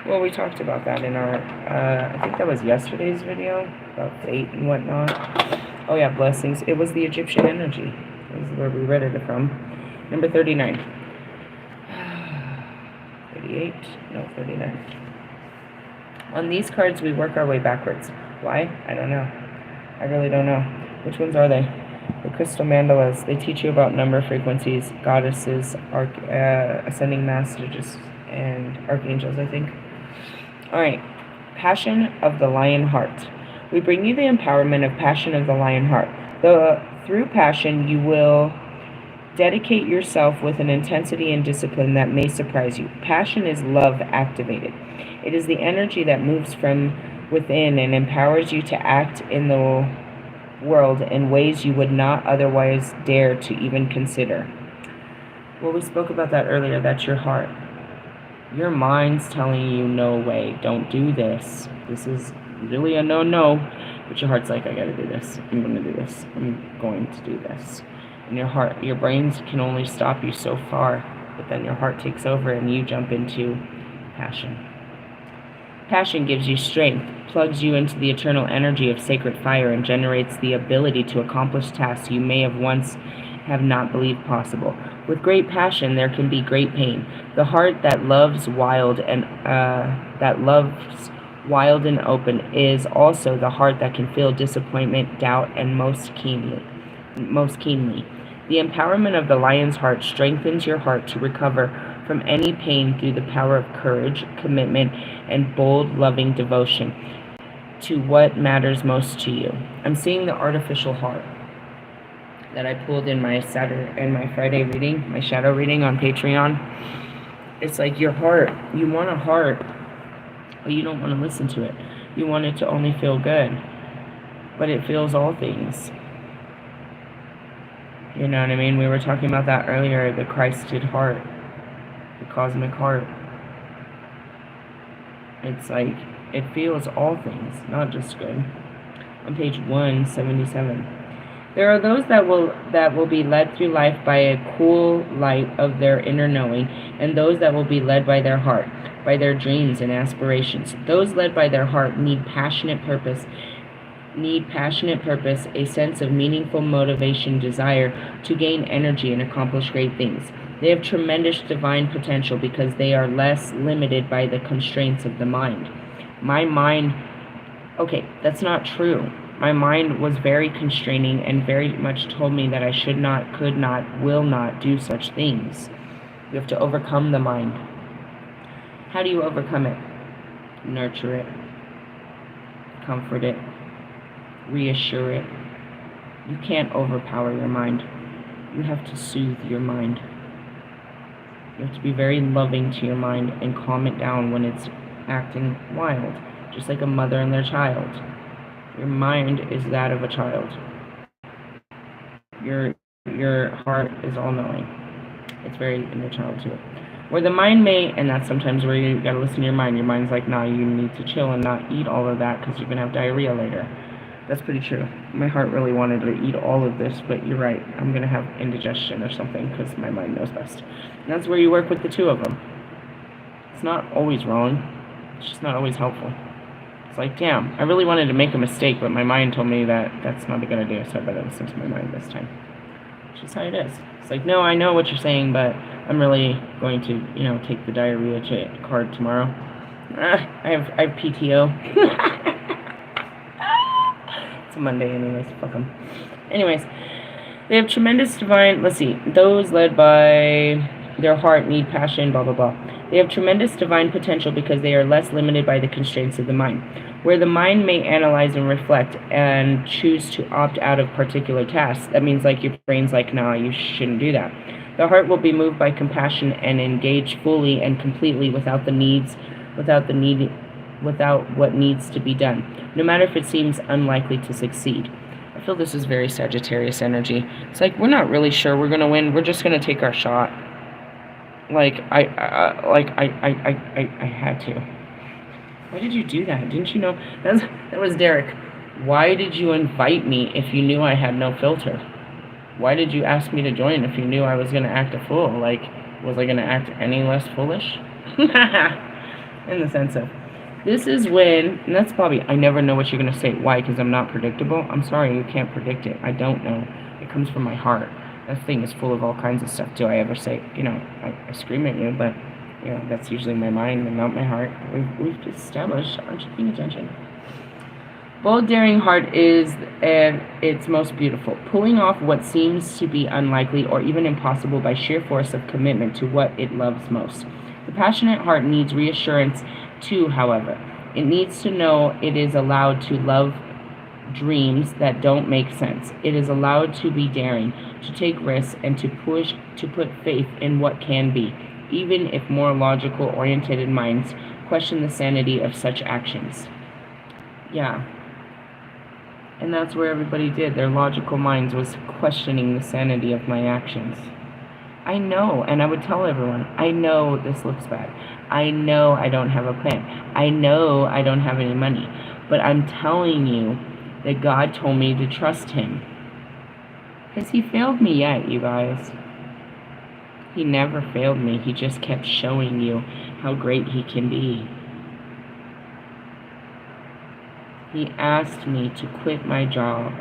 Well, we talked about that in our, I think that was yesterday's video, about fate and whatnot. Oh yeah, blessings. It was the Egyptian energy. This is where we read it from. Number 39. 38? No, 39. On these cards, we work our way backwards. Why? I don't know. I really don't know. Which ones are they? The crystal mandalas. They teach you about number frequencies, goddesses, ascending masters, and archangels, I think. Alright. Passion of the lion heart. We bring you the empowerment of passion of the lion heart. Through passion, you will dedicate yourself with an intensity and discipline that may surprise you. Passion is love activated. It is the energy that moves from within and empowers you to act in the world in ways you would not otherwise dare to even consider. Well, we spoke about that earlier. That's your heart. Your mind's telling you, no way, don't do this. This is really a no-no. But your heart's like, I gotta do this. I'm gonna do this. I'm going to do this. And your brains can only stop you so far. But then your heart takes over and you jump into passion. Passion gives you strength, plugs you into the eternal energy of sacred fire, and generates the ability to accomplish tasks you may have once have not believed possible. With great passion, there can be great pain. The heart that loves wild and open is also the heart that can feel disappointment, doubt, and most keenly. The empowerment of the lion's heart strengthens your heart to recover from any pain through the power of courage, commitment, and bold, loving devotion to what matters most to you. I'm seeing the artificial heart that I pulled in my Friday reading, my shadow reading on Patreon. It's like your heart. You want a heart, but you don't want to listen to it. You want it to only feel good, but it feels all things. You know what I mean? We were talking about that earlier, the Christed heart. the cosmic heart. It's like, it feels all things, not just good. On page 177. There are those that will be led through life by a cool light of their inner knowing, and those that will be led by their heart, by their dreams and aspirations. Those led by their heart need passionate purpose, a sense of meaningful motivation, desire to gain energy and accomplish great things. They have tremendous divine potential because they are less limited by the constraints of the mind. My mind, okay, that's not true. My mind was very constraining and very much told me that I should not, could not, will not do such things. You have to overcome the mind. How do you overcome it? Nurture it, comfort it, reassure it. You can't overpower your mind. You have to soothe your mind. You have to be very loving to your mind and calm it down when it's acting wild, just like a mother and their child. Your mind is that of a child. Your heart is all-knowing. It's very inner child too. Where the mind may, and that's sometimes where you gotta listen to your mind. Your mind's like, nah, you need to chill and not eat all of that because you're gonna have diarrhea later. That's pretty true. My heart really wanted to eat all of this, but you're right. I'm gonna have indigestion or something because my mind knows best. And that's where you work with the two of them. It's not always wrong. It's just not always helpful. It's like, damn, I really wanted to make a mistake, but my mind told me that that's not a good idea, so I better listen to my mind this time. Which is how it is. It's like, no, I know what you're saying, but I'm really going to, take the diarrhea card tomorrow. I have PTO. It's a Monday anyways, fuck them. Anyways, they have tremendous divine, let's see, those led by their heart need passion, blah, blah, blah. They have tremendous divine potential because they are less limited by the constraints of the mind. Where the mind may analyze and reflect and choose to opt out of particular tasks, that means like your brain's like, nah, you shouldn't do that. The heart will be moved by compassion and engage fully and completely without what needs to be done, no matter if it seems unlikely to succeed. I feel this is very Sagittarius energy. It's like, we're not really sure we're going to win. We're just going to take our shot. I had to. Why did you do that? Didn't you know? That was Derek. Why did you invite me if you knew I had no filter? Why did you ask me to join if you knew I was going to act a fool? Like, was I going to act any less foolish? In the sense of, this is when, and that's Bobby, I never know what you're going to say. Why? Because I'm not predictable? I'm sorry, you can't predict it. I don't know. It comes from my heart. That thing is full of all kinds of stuff. Do I ever say, I scream at you, but, that's usually my mind and not my heart. We've established, aren't you paying attention? Bold, daring heart is at its most beautiful, pulling off what seems to be unlikely or even impossible by sheer force of commitment to what it loves most. The passionate heart needs reassurance too, however. It needs to know it is allowed to love dreams that don't make sense. It is allowed to be daring, to take risks, and to put faith in what can be, even if more logical-oriented minds question the sanity of such actions. Yeah. And that's where everybody did. Their logical minds was questioning the sanity of my actions. I know, and I would tell everyone, I know this looks bad. I know I don't have a plan. I know I don't have any money. But I'm telling you that God told me to trust Him. Has He failed me yet, you guys? He never failed me. He just kept showing you how great He can be. He asked me to quit my job,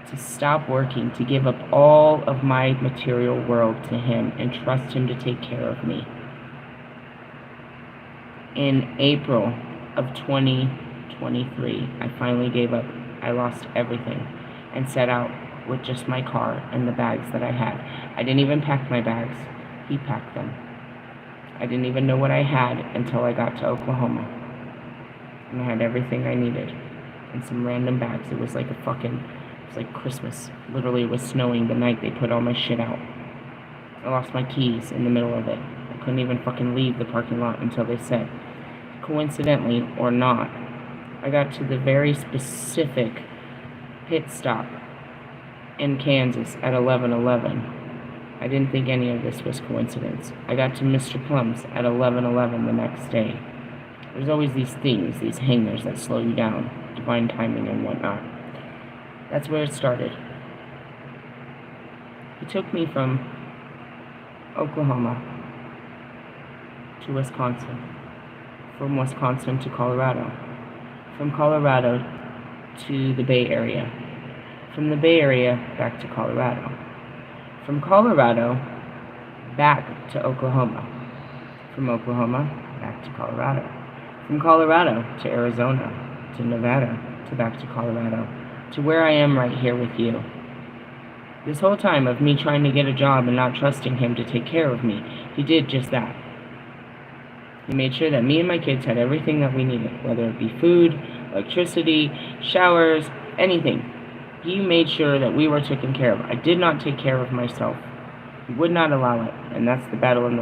to stop working, to give up all of my material world to Him and trust Him to take care of me. In April of 2023, I finally gave up. I lost everything and set out with just my car and the bags that I had. I didn't even pack my bags. He packed them. I didn't even know what I had until I got to Oklahoma. And I had everything I needed in some random bags. It was like Christmas. Literally, it was snowing the night they put all my shit out. I lost my keys in the middle of it. I couldn't even fucking leave the parking lot until they said. Coincidentally or not, I got to the very specific pit stop in Kansas at 11:11. I didn't think any of this was coincidence. I got to Mr. Plum's at 11:11 the next day. There's always these things, these hangers that slow you down, divine timing and whatnot. That's where it started. He took me from Oklahoma to Wisconsin, from Wisconsin to Colorado, from Colorado to the Bay Area, from the Bay Area back to Colorado, from Colorado back to Oklahoma, from Oklahoma back to Colorado, from Colorado to Arizona, to Nevada, to back to Colorado, to where I am right here with you. This whole time of me trying to get a job and not trusting him to take care of me, he did just that. He made sure that me and my kids had everything that we needed, whether it be food, electricity, showers, anything. He made sure that we were taken care of. I did not take care of myself. He would not allow it, and that's the battle in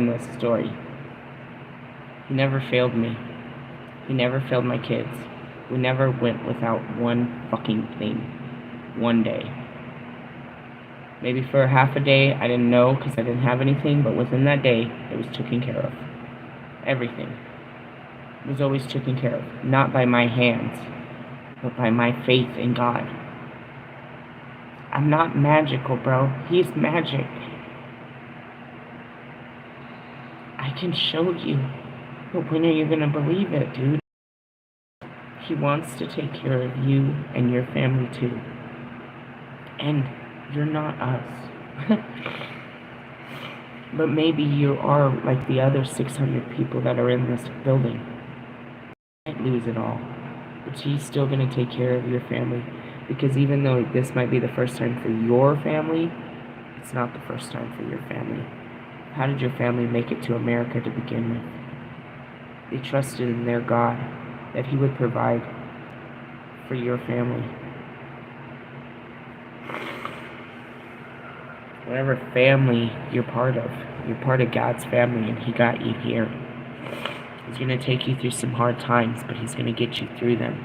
this story. He never failed me. He never failed my kids. We never went without one fucking thing. One day. Maybe for half a day, I didn't know because I didn't have anything, but within that day, it was taken care of. Everything was always taken care of. Not by my hands, but by my faith in God. I'm not magical, bro. He's magic. I can show you, but when are you gonna believe it, dude? He wants to take care of you and your family too. And you're not us. But maybe you are like the other 600 people that are in this building. You can't lose it all. But he's still going to take care of your family. Because even though this might be the first time for your family, it's not the first time for your family. How did your family make it to America to begin with? They trusted in their God that he would provide for your family. Whatever family you're part of God's family, and he got you here. He's going to take you through some hard times, but he's going to get you through them.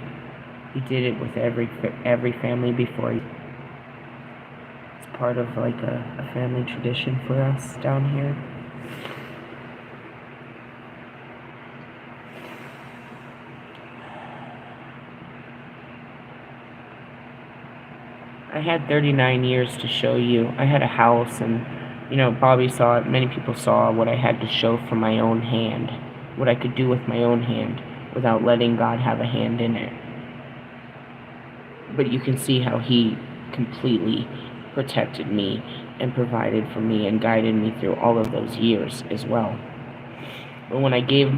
He did it with every family before you. It's part of like a family tradition for us down here. I had 39 years to show you. I had a house, and, Bobby saw it. Many people saw what I had to show from my own hand, what I could do with my own hand without letting God have a hand in it. But you can see how he completely protected me and provided for me and guided me through all of those years as well. But I gave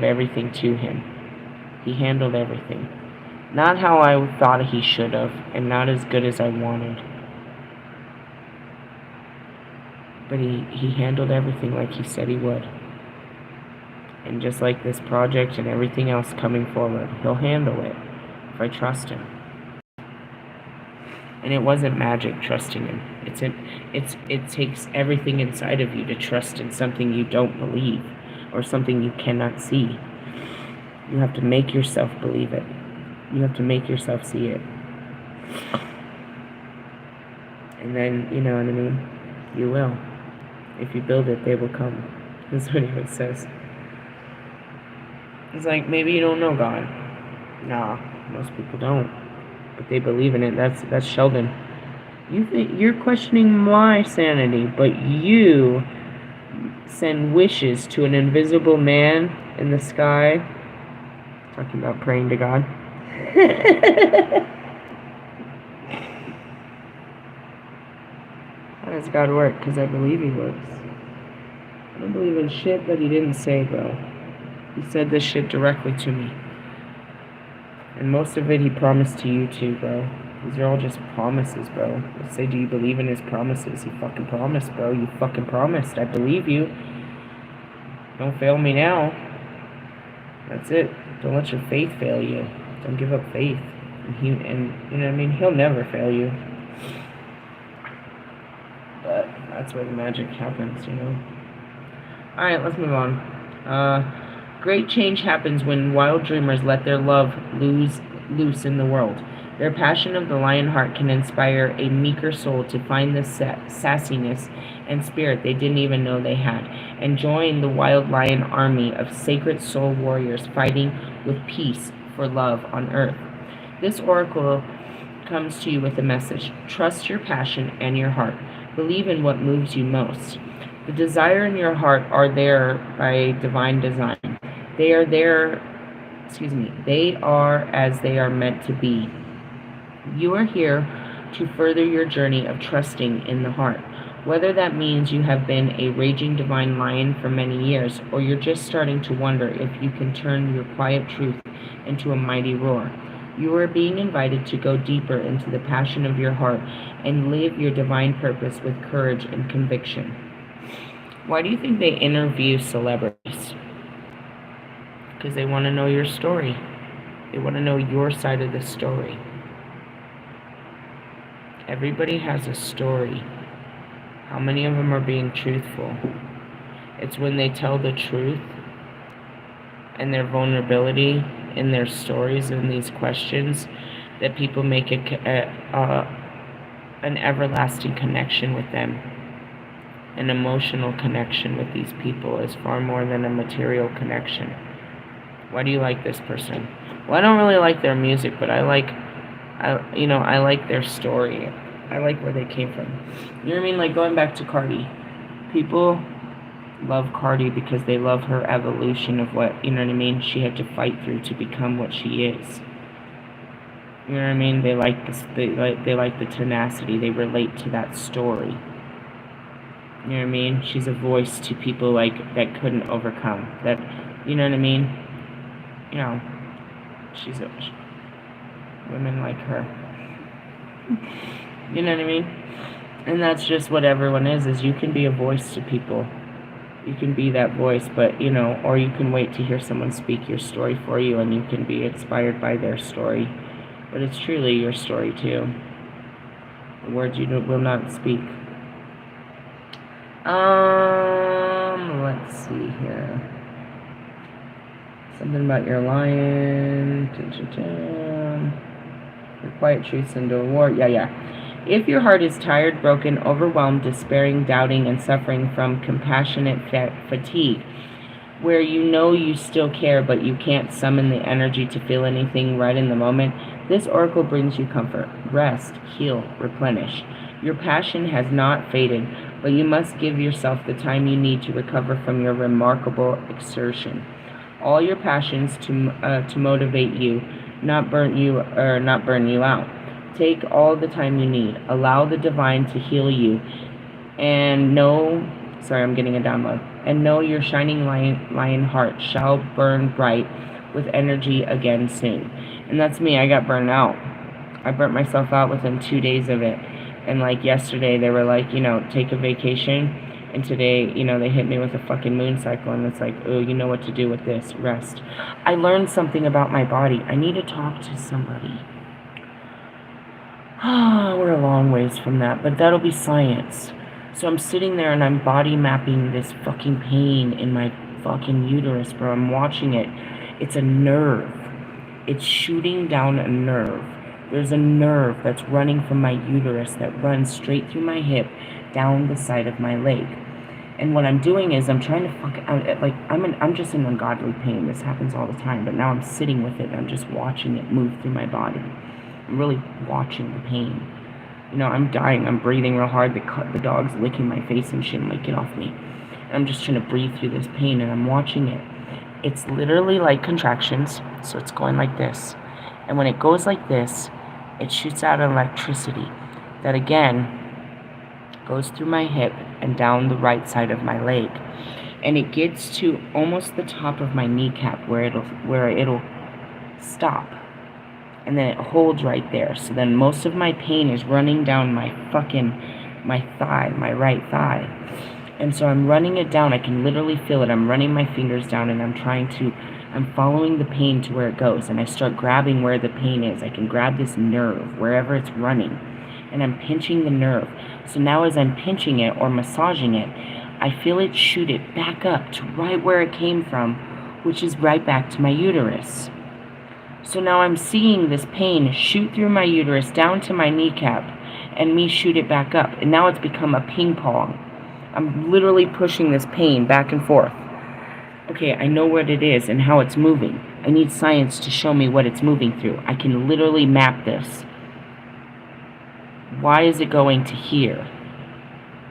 everything to him. He handled everything. Not how I thought he should have, and not as good as I wanted. But he handled everything like he said he would. And just like this project and everything else coming forward, he'll handle it if I trust him. And it wasn't magic trusting him. It takes everything inside of you to trust in something you don't believe or something you cannot see. You have to make yourself believe it. You have to make yourself see it. And then, you know what I mean? You will. If you build it, they will come. That's what he always says. It's like, maybe you don't know God. Nah, most people don't. But they believe in it. That's Sheldon. You think you're questioning my sanity, but you send wishes to an invisible man in the sky. Talking about praying to God. How does God work? Because I believe he works. I don't believe in shit that he didn't say, bro. He said this shit directly to me. And most of it he promised to you too, bro. These are all just promises, bro. Let's say, do you believe in his promises? He fucking promised, bro. You fucking promised. I believe you. Don't fail me now. That's it. Don't let your faith fail you. Don't give up faith. And you know what I mean? He'll never fail you. But that's where the magic happens, you know? Alright, let's move on. Great change happens when wild dreamers let their love loose in the world. Their passion of the lion heart can inspire a meeker soul to find the sassiness and spirit they didn't even know they had, and join the wild lion army of sacred soul warriors fighting with peace for love on earth. This oracle comes to you with a message. Trust your passion and your heart. Believe in what moves you most. The desire in your heart are there by divine design. They are there, they are as they are meant to be. You are here to further your journey of trusting in the heart. Whether that means you have been a raging divine lion for many years, or you're just starting to wonder if you can turn your quiet truth into a mighty roar. You are being invited to go deeper into the passion of your heart and live your divine purpose with courage and conviction. Why do you think they interview celebrities? Because they want to know your story. They want to know your side of the story. Everybody has a story. How many of them are being truthful? It's when they tell the truth and their vulnerability in their stories and these questions that people make an everlasting connection with them. An emotional connection with these people is far more than a material connection. Why do you like this person? Well, I don't really like their music, but I like their story. I like where they came from. You know what I mean? Like going back to Cardi. People love Cardi because they love her evolution of what, you know what I mean, she had to fight through to become what she is. You know what I mean? They like this. They like the tenacity. They relate to that story. You know what I mean? She's a voice to people like that couldn't overcome. That, you know what I mean? You know, she's a women like her. You know what I mean? And that's just what everyone is you can be a voice to people. You can be that voice, but, you know, or you can wait to hear someone speak your story for you and you can be inspired by their story. But it's truly your story, too. The words you will not speak. Let's see here. Something about your lion. Your quiet truths into a war. Yeah. If your heart is tired, broken, overwhelmed, despairing, doubting, and suffering from compassionate fatigue, where you know you still care but you can't summon the energy to feel anything right in the moment, this oracle brings you comfort. Rest, heal, replenish. Your passion has not faded, but you must give yourself the time you need to recover from your remarkable exertion. All your passions to motivate you, not burn you out. Take all the time you need. Allow the divine to heal you, and know your shining lion heart shall burn bright with energy again soon. And that's me. I got burned out. I burnt myself out within 2 days of it. And like yesterday, they were like, take a vacation. And today, they hit me with a fucking moon cycle. And it's like, oh, you know what to do with this. Rest. I learned something about my body. I need to talk to somebody. We're a long ways from that, but that'll be science. So I'm sitting there and I'm body mapping this fucking pain in my fucking uterus, bro. I'm watching it. It's a nerve. It's shooting down a nerve. There's a nerve that's running from my uterus that runs straight through my hip, down the side of my leg. And what I'm doing is I'm trying to I'm just in ungodly pain. This happens all the time, but now I'm sitting with it and I'm just watching it move through my body. I'm really watching the pain. I'm dying. I'm breathing real hard. The dog's licking my face and shit. I'm like, get off me. And I'm just trying to breathe through this pain, and I'm watching it. It's literally like contractions. So it's going like this. And when it goes like this, it shoots out electricity that, again, goes through my hip and down the right side of my leg. And it gets to almost the top of my kneecap where it'll stop. And then it holds right there. So then most of my pain is running down my thigh, my right thigh. And so I'm running it down. I can literally feel it. I'm running my fingers down and I'm following the pain to where it goes. And I start grabbing where the pain is. I can grab this nerve wherever it's running. And I'm pinching the nerve. So now as I'm pinching it or massaging it, I feel it shoot it back up to right where it came from, which is right back to my uterus. So now I'm seeing this pain shoot through my uterus down to my kneecap and me shoot it back up. And now it's become a ping pong. I'm literally pushing this pain back and forth. Okay, I know what it is and how it's moving. I need science to show me what it's moving through. I can literally map this. Why is it going to here?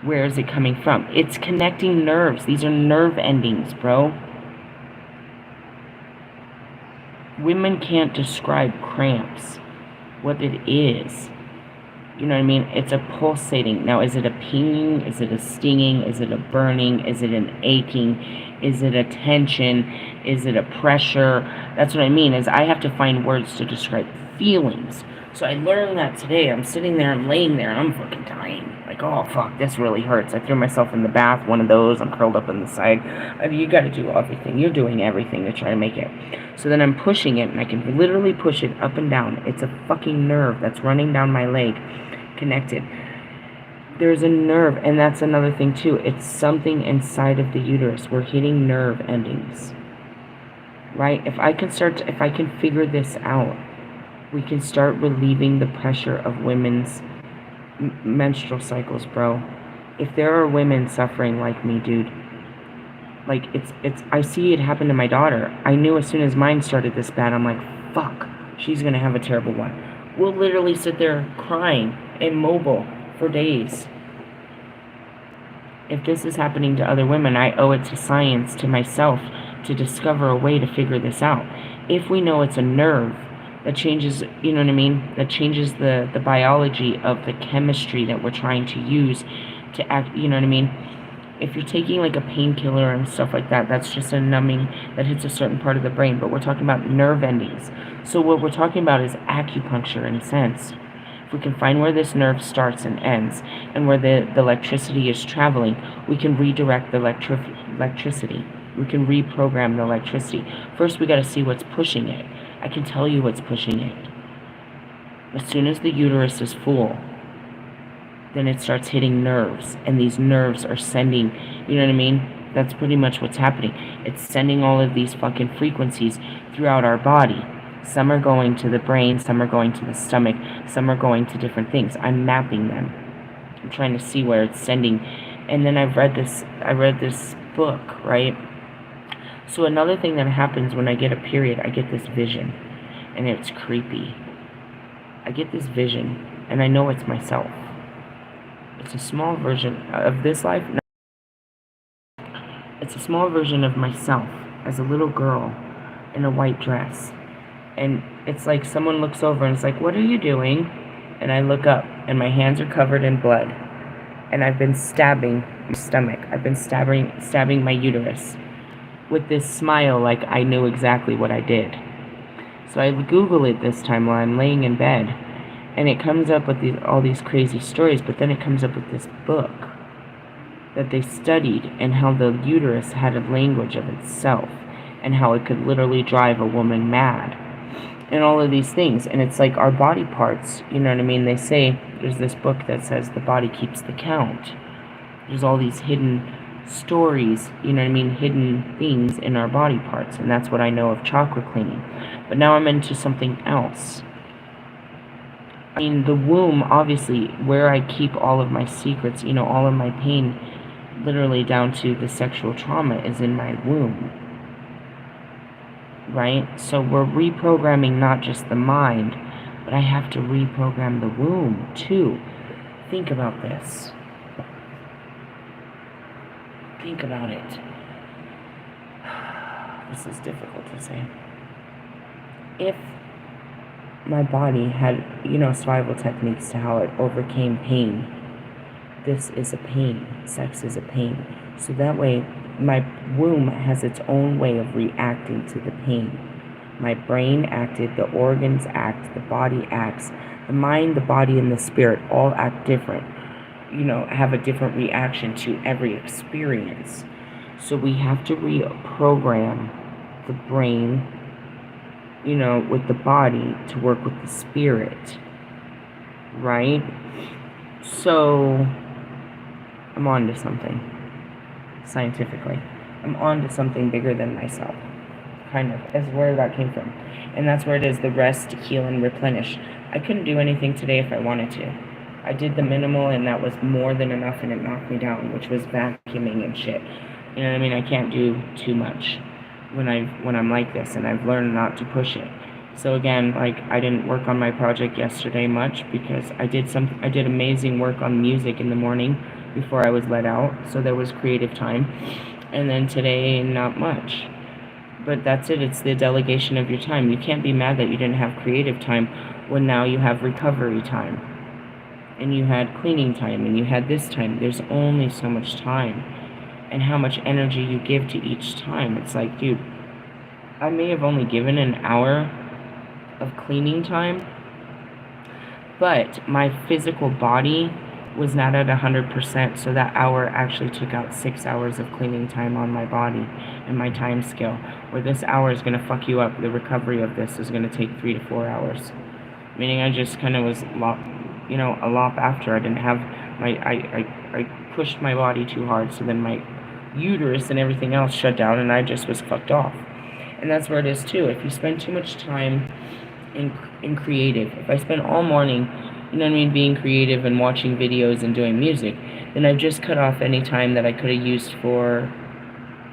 Where is it coming from? It's connecting nerves. These are nerve endings, bro. Women can't describe cramps, what it is. You know what I mean? It's a pulsating. Now, is it a pinging? Is it a stinging? Is it a burning? Is it an aching? Is it a tension? Is it a pressure? That's what I mean, is I have to find words to describe feelings. So I learned that today. I'm sitting there, I'm laying there, and I'm fucking dying. Like, oh, fuck, this really hurts. I threw myself in the bath, one of those. I'm curled up on the side. You gotta do everything. You're doing everything to try to make it. So then I'm pushing it, and I can literally push it up and down. It's a fucking nerve that's running down my leg, connected. There's a nerve, and that's another thing, too. It's something inside of the uterus. We're hitting nerve endings. Right? If I can figure this out, we can start relieving the pressure of women's menstrual cycles, bro. If there are women suffering like me, dude, like I see it happen to my daughter. I knew as soon as mine started this bad, I'm like, fuck, she's gonna have a terrible one. We'll literally sit there crying, immobile, for days. If this is happening to other women, I owe it to science, to myself, to discover a way to figure this out. If we know it's a nerve that changes, you know what I mean, that changes the biology of the chemistry that we're trying to use to act, you know what I mean? If you're taking like a painkiller and stuff like that, that's just a numbing that hits a certain part of the brain, but we're talking about nerve endings. So what we're talking about is acupuncture in a sense. If we can find where this nerve starts and ends and where the electricity is traveling, we can redirect the electricity. We can reprogram the electricity. First, we got to see what's pushing it. I can tell you what's pushing it. As soon as the uterus is full, then it starts hitting nerves, and these nerves are sending, you know what I mean? That's pretty much what's happening. It's sending all of these fucking frequencies throughout our body. Some are going to the brain, some are going to the stomach, some are going to different things. I'm mapping them. I'm trying to see where it's sending. And then I read this book, right? So another thing that happens when I get a period, I get this vision, and it's creepy. I get this vision, and I know it's myself. It's a small version of this life. It's a small version of myself as a little girl in a white dress. And it's like someone looks over and it's like, what are you doing? And I look up, and my hands are covered in blood. And I've been stabbing my stomach. I've been stabbing my uterus with this smile like I knew exactly what I did. So I Google it this time while I'm laying in bed, and it comes up with all these crazy stories, but then it comes up with this book that they studied and how the uterus had a language of itself and how it could literally drive a woman mad and all of these things. And it's like our body parts, you know what I mean? They say, there's this book that says the body keeps the count. There's all these hidden stories, you know what I mean, hidden things in our body parts, and that's what I know of chakra cleaning. But now I'm into something else. I mean, the womb, obviously, where I keep all of my secrets, you know, all of my pain, literally down to the sexual trauma, is in my womb. Right? So we're reprogramming not just the mind, but I have to reprogram the womb, too. Think about this. Think about it. This is difficult to say. If my body had, you know, survival techniques to how it overcame pain, this is a pain. Sex is a pain. So that way, my womb has its own way of reacting to the pain. My brain acted, the organs act, the body acts, the mind, the body, and the spirit all act different. You know, have a different reaction to every experience. So we have to reprogram the brain, you know, with the body to work with the spirit, right? So I'm on to something scientifically. I'm on to something bigger than myself, kind of. That's where that came from. And that's where it is, the rest, heal, and replenish. I couldn't do anything today if I wanted to. I did the minimal, and that was more than enough, and it knocked me down, which was vacuuming and shit. You know what I mean? I can't do too much when I'm like this, and I've learned not to push it. So again, like, I didn't work on my project yesterday much because I did amazing work on music in the morning before I was let out, so there was creative time. And then today, not much. But that's it. It's the delegation of your time. You can't be mad that you didn't have creative time when now you have recovery time. And you had cleaning time, and you had this time. There's only so much time. And how much energy you give to each time. It's like, dude, I may have only given an hour of cleaning time, but my physical body was not at 100%, so that hour actually took out 6 hours of cleaning time on my body and my time scale. Where this hour is going to fuck you up. The recovery of this is going to take 3 to 4 hours. Meaning I just kind of was a lop after. I didn't have I pushed my body too hard, so then my uterus and everything else shut down, and I just was fucked off. And that's where it is too. If you spend too much time in creative, if I spend all morning, you know what I mean, being creative and watching videos and doing music, then I've just cut off any time that I could have used for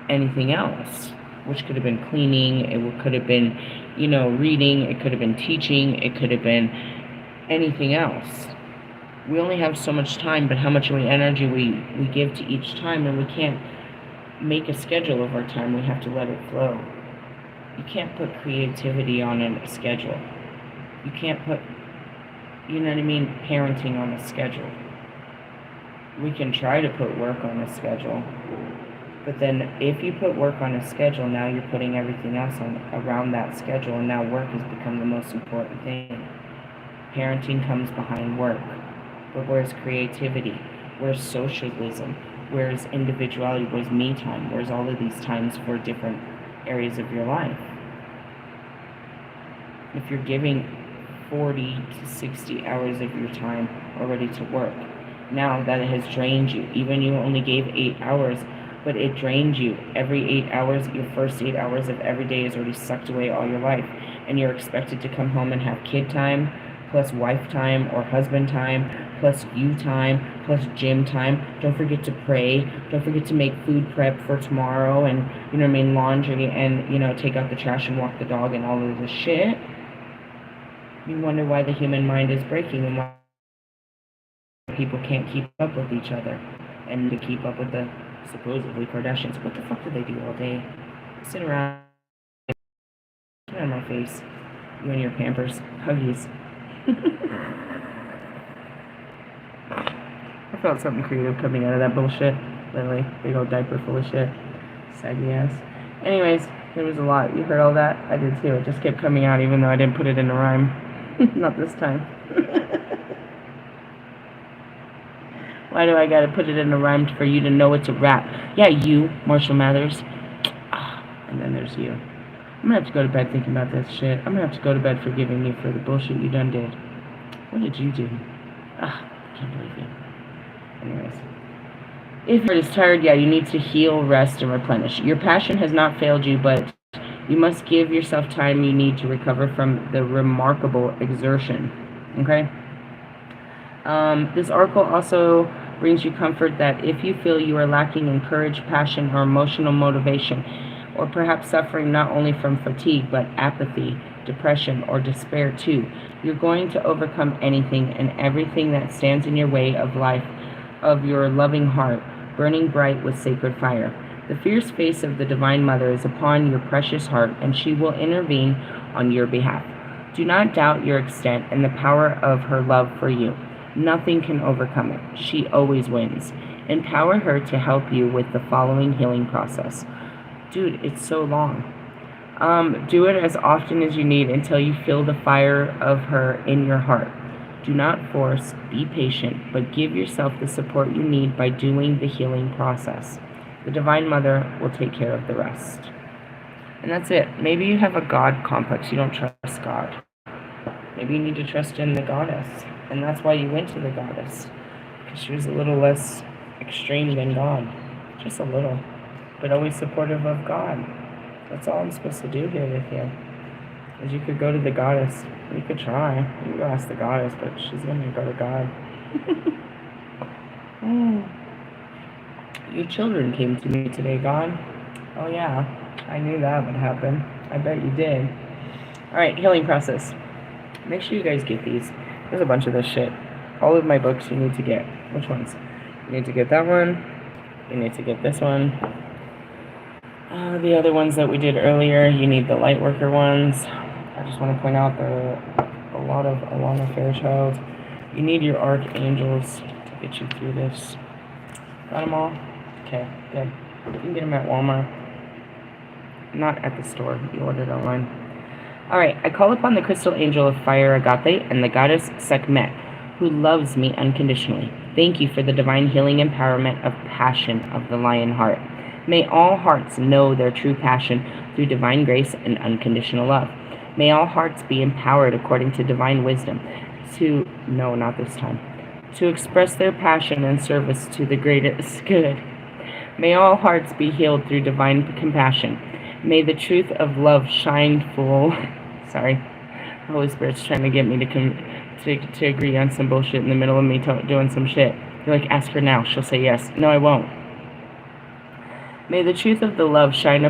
anything else, which could have been cleaning, it could have been, reading, it could have been teaching, it could have been anything else. We only have so much time, but how much energy we give to each time, and we can't make a schedule of our time. We have to let it flow. You can't put creativity on a schedule. You can't put, parenting on a schedule. We can try to put work on a schedule, but then if you put work on a schedule, now you're putting everything else around that schedule, and now work has become the most important thing. Parenting comes behind work, but where's creativity? Where's socialism? Where's individuality? Where's me time? Where's all of these times for different areas of your life? If you're giving 40 to 60 hours of your time already to work, now that it has drained you, even you only gave 8 hours, but it drained you. Every 8 hours, your first 8 hours of every day is already sucked away all your life, and you're expected to come home and have kid time, plus wife time or husband time, plus you time, plus gym time. Don't forget to pray. Don't forget to make food prep for tomorrow, and laundry, and take out the trash and walk the dog and all of this shit. You wonder why the human mind is breaking and why people can't keep up with each other and to keep up with the supposedly Kardashians. What the fuck do they do all day? Sit around, get on my face, you and your Pampers, Huggies. I felt something creative coming out of that bullshit. Literally, big old diaper full of shit. Saggy ass. Anyways, there was a lot. You heard all that? I did too. It just kept coming out even though I didn't put it in a rhyme. Not this time. Why do I gotta put it in a rhyme for you to know it's a rap? Yeah, you, Marshall Mathers. And then there's you. I'm gonna have to go to bed thinking about this shit. I'm gonna have to go to bed forgiving you for the bullshit you done did. What did you do? I can't believe it. Anyways. If you're just tired, yeah, you need to heal, rest, and replenish. Your passion has not failed you, but you must give yourself time you need to recover from the remarkable exertion. Okay? This article also brings you comfort that if you feel you are lacking in courage, passion, or emotional motivation, or perhaps suffering not only from fatigue, but apathy, depression, or despair too, you're going to overcome anything and everything that stands in your way of life, of your loving heart, burning bright with sacred fire. The fierce face of the Divine Mother is upon your precious heart, and she will intervene on your behalf. Do not doubt your extent and the power of her love for you. Nothing can overcome it. She always wins. Empower her to help you with the following healing process. Dude, it's so long. Do it as often as you need until you feel the fire of her in your heart. Do not force, be patient, but give yourself the support you need by doing the healing process. The Divine Mother will take care of the rest. And that's it. Maybe you have a God complex. You don't trust God. Maybe you need to trust in the goddess. And that's why you went to the goddess. Because she was a little less extreme than God. Just a little. But always supportive of God. That's all I'm supposed to do here with you. Is you could go to the goddess. You could try. You could go ask the goddess, but she's gonna go to God. Your children came to me today, God. Oh yeah, I knew that would happen. I bet you did. Alright, healing process. Make sure you guys get these. There's a bunch of this shit. All of my books you need to get. Which ones? You need to get that one. You need to get this one. The other ones that we did earlier, you need the Lightworker ones. I just want to point out a lot of Alana Fairchild. You need your Archangels to get you through this. Got them all? Okay, good. You can get them at Walmart. Not at the store. You ordered online. Alright, I call upon the Crystal Angel of Fire Agape and the Goddess Sekmet, who loves me unconditionally. Thank you for the divine healing empowerment of passion of the lion heart. May all hearts know their true passion through divine grace and unconditional love. May all hearts be empowered according to divine wisdom to, no, not this time, to express their passion and service to the greatest good. May all hearts be healed through divine compassion. May the truth of love shine full. Sorry, the Holy Spirit's trying to get me to agree on some bullshit in the middle of me doing some shit. You're like, ask her now. She'll say yes. No, I won't. May the truth of the love shine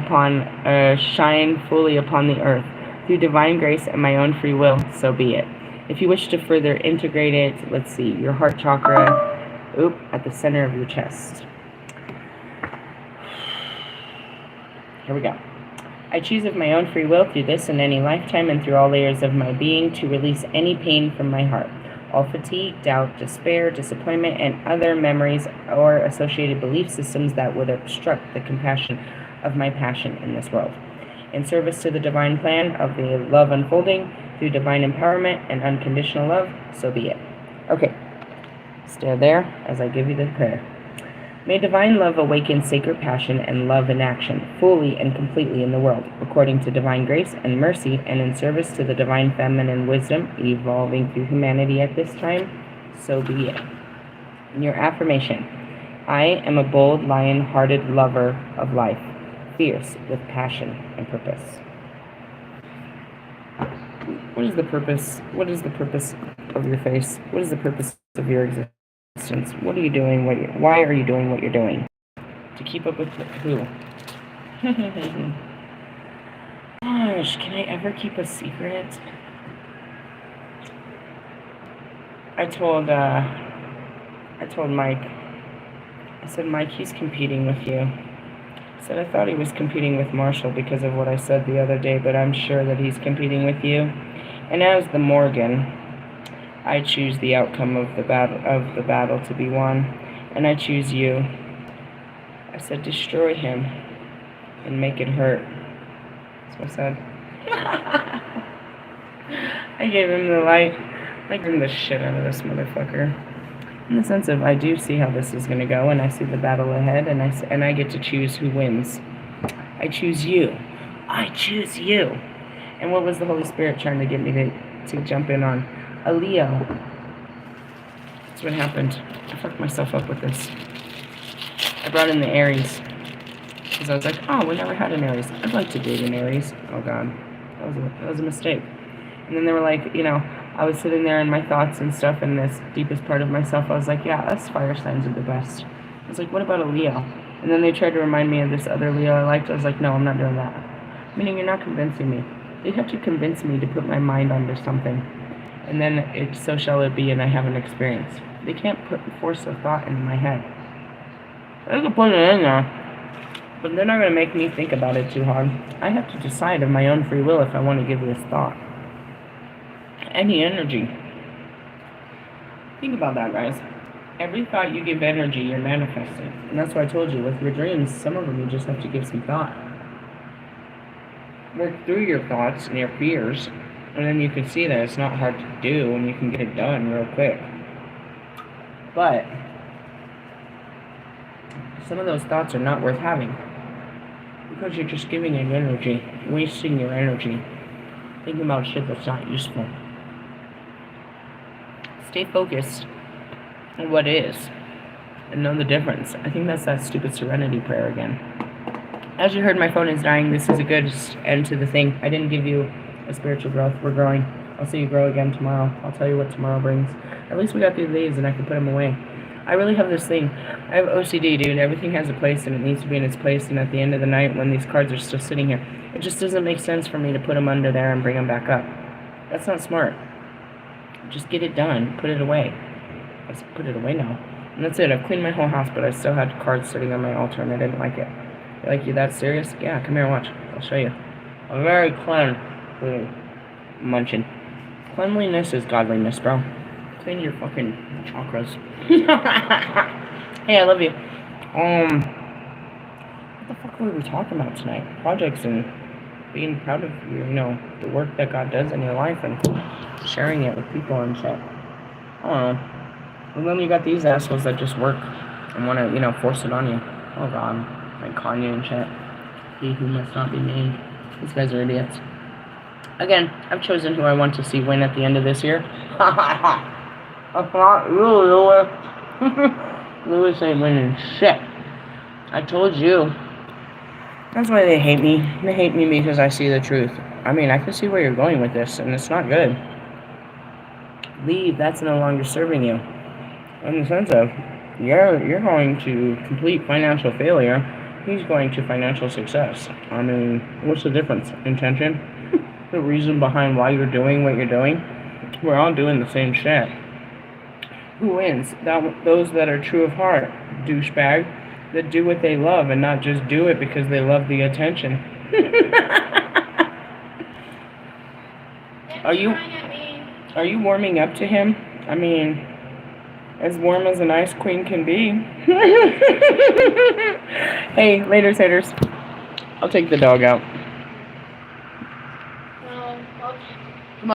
fully upon the earth through divine grace and my own free will. So be it. If you wish to further integrate it, let's see, your heart chakra, at the center of your chest. Here we go. I choose of my own free will through this and any lifetime and through all layers of my being to release any pain from my heart. All fatigue, doubt, despair, disappointment, and other memories or associated belief systems that would obstruct the compassion of my passion in this world. In service to the divine plan of the love unfolding through divine empowerment and unconditional love, so be it. Okay, stay there as I give you the prayer. May divine love awaken sacred passion and love in action, fully and completely in the world, according to divine grace and mercy, and in service to the divine feminine wisdom evolving through humanity at this time, so be it. In your affirmation, I am a bold, lion-hearted lover of life, fierce with passion and purpose. What is the purpose? What is the purpose of your face? What is the purpose of your existence? What are you doing? Why are you doing what you're doing? To keep up with who? Gosh, can I ever keep a secret? I told Mike. I said, Mike, he's competing with you. I said, I thought he was competing with Marshall because of what I said the other day, but I'm sure that he's competing with you. And as the Morgan, I choose the outcome of the battle to be won, and I choose you. I said, destroy him and make it hurt. That's what I said. I gave him the light. I gave him the shit out of this motherfucker. In the sense of, I do see how this is going to go, and I see the battle ahead, and I get to choose who wins. I choose you. I choose you. And what was the Holy Spirit trying to get me to jump in on? A Leo. That's what happened. I fucked myself up with this. I brought in the Aries. Because I was like, oh, we never had an Aries. I'd like to date an Aries. Oh, God. That was a mistake. And then they were like, I was sitting there in my thoughts and stuff in this deepest part of myself. I was like, yeah, us fire signs are the best. I was like, what about a Leo? And then they tried to remind me of this other Leo I liked. I was like, no, I'm not doing that. Meaning you're not convincing me. You have to convince me to put my mind onto something. And then so shall it be, and I have an experience. They can't force a thought into my head. They can put it in there, but they're not going to make me think about it too hard. I have to decide of my own free will if I want to give this thought. Any energy. Think about that, guys. Every thought you give energy, you're manifesting. And that's why I told you, with your dreams, some of them you just have to give some thought. Work through your thoughts and your fears. And then you can see that it's not hard to do and you can get it done real quick. But some of those thoughts are not worth having. Because you're just giving it energy, wasting your energy, thinking about shit that's not useful. Stay focused on what is and know the difference. I think that's that stupid serenity prayer again. As you heard, my phone is dying. This is a good end to the thing. I didn't give you a spiritual growth. We're growing. I'll see you grow again tomorrow. I'll tell you what tomorrow brings. At least we got these leaves and I can put them away. I really have this thing. I have OCD, dude. Everything has a place and it needs to be in its place. And at the end of the night, when these cards are still sitting here, it just doesn't make sense for me to put them under there and bring them back up. That's not smart. Just get it done. Put it away. Let's put it away now. And that's it. I've cleaned my whole house, but I still had cards sitting on my altar and I didn't like it. You're like, you that serious? Yeah, come here and watch. I'll show you. I'm very clean. Munching. Cleanliness is godliness, bro. Clean your fucking chakras. Hey, I love you. What the fuck were we talking about tonight? Projects and being proud of you know, the work that God does in your life and sharing it with people and shit. I don't know. And then you got these assholes that just work and want to, you know, force it on you. Oh God. Like Kanye and shit. He who must not be named. These guys are idiots. Again, I've chosen who I want to see win at the end of this year. That's not you, Lewis. Lewis ain't winning shit. I told you. That's why they hate me. They hate me because I see the truth. I mean, I can see where you're going with this, and it's not good. Leave. That's no longer serving you. In the sense of, you're going to complete financial failure. He's going to financial success. I mean, what's the difference? Intention? The reason behind why you're doing what you're doing? We're all doing the same shit. Who wins? Those that are true of heart, douchebag, that do what they love and not just do it because they love the attention. Are you warming up to him? I mean, as warm as an ice queen can be. Hey, later, haters. I'll take the dog out.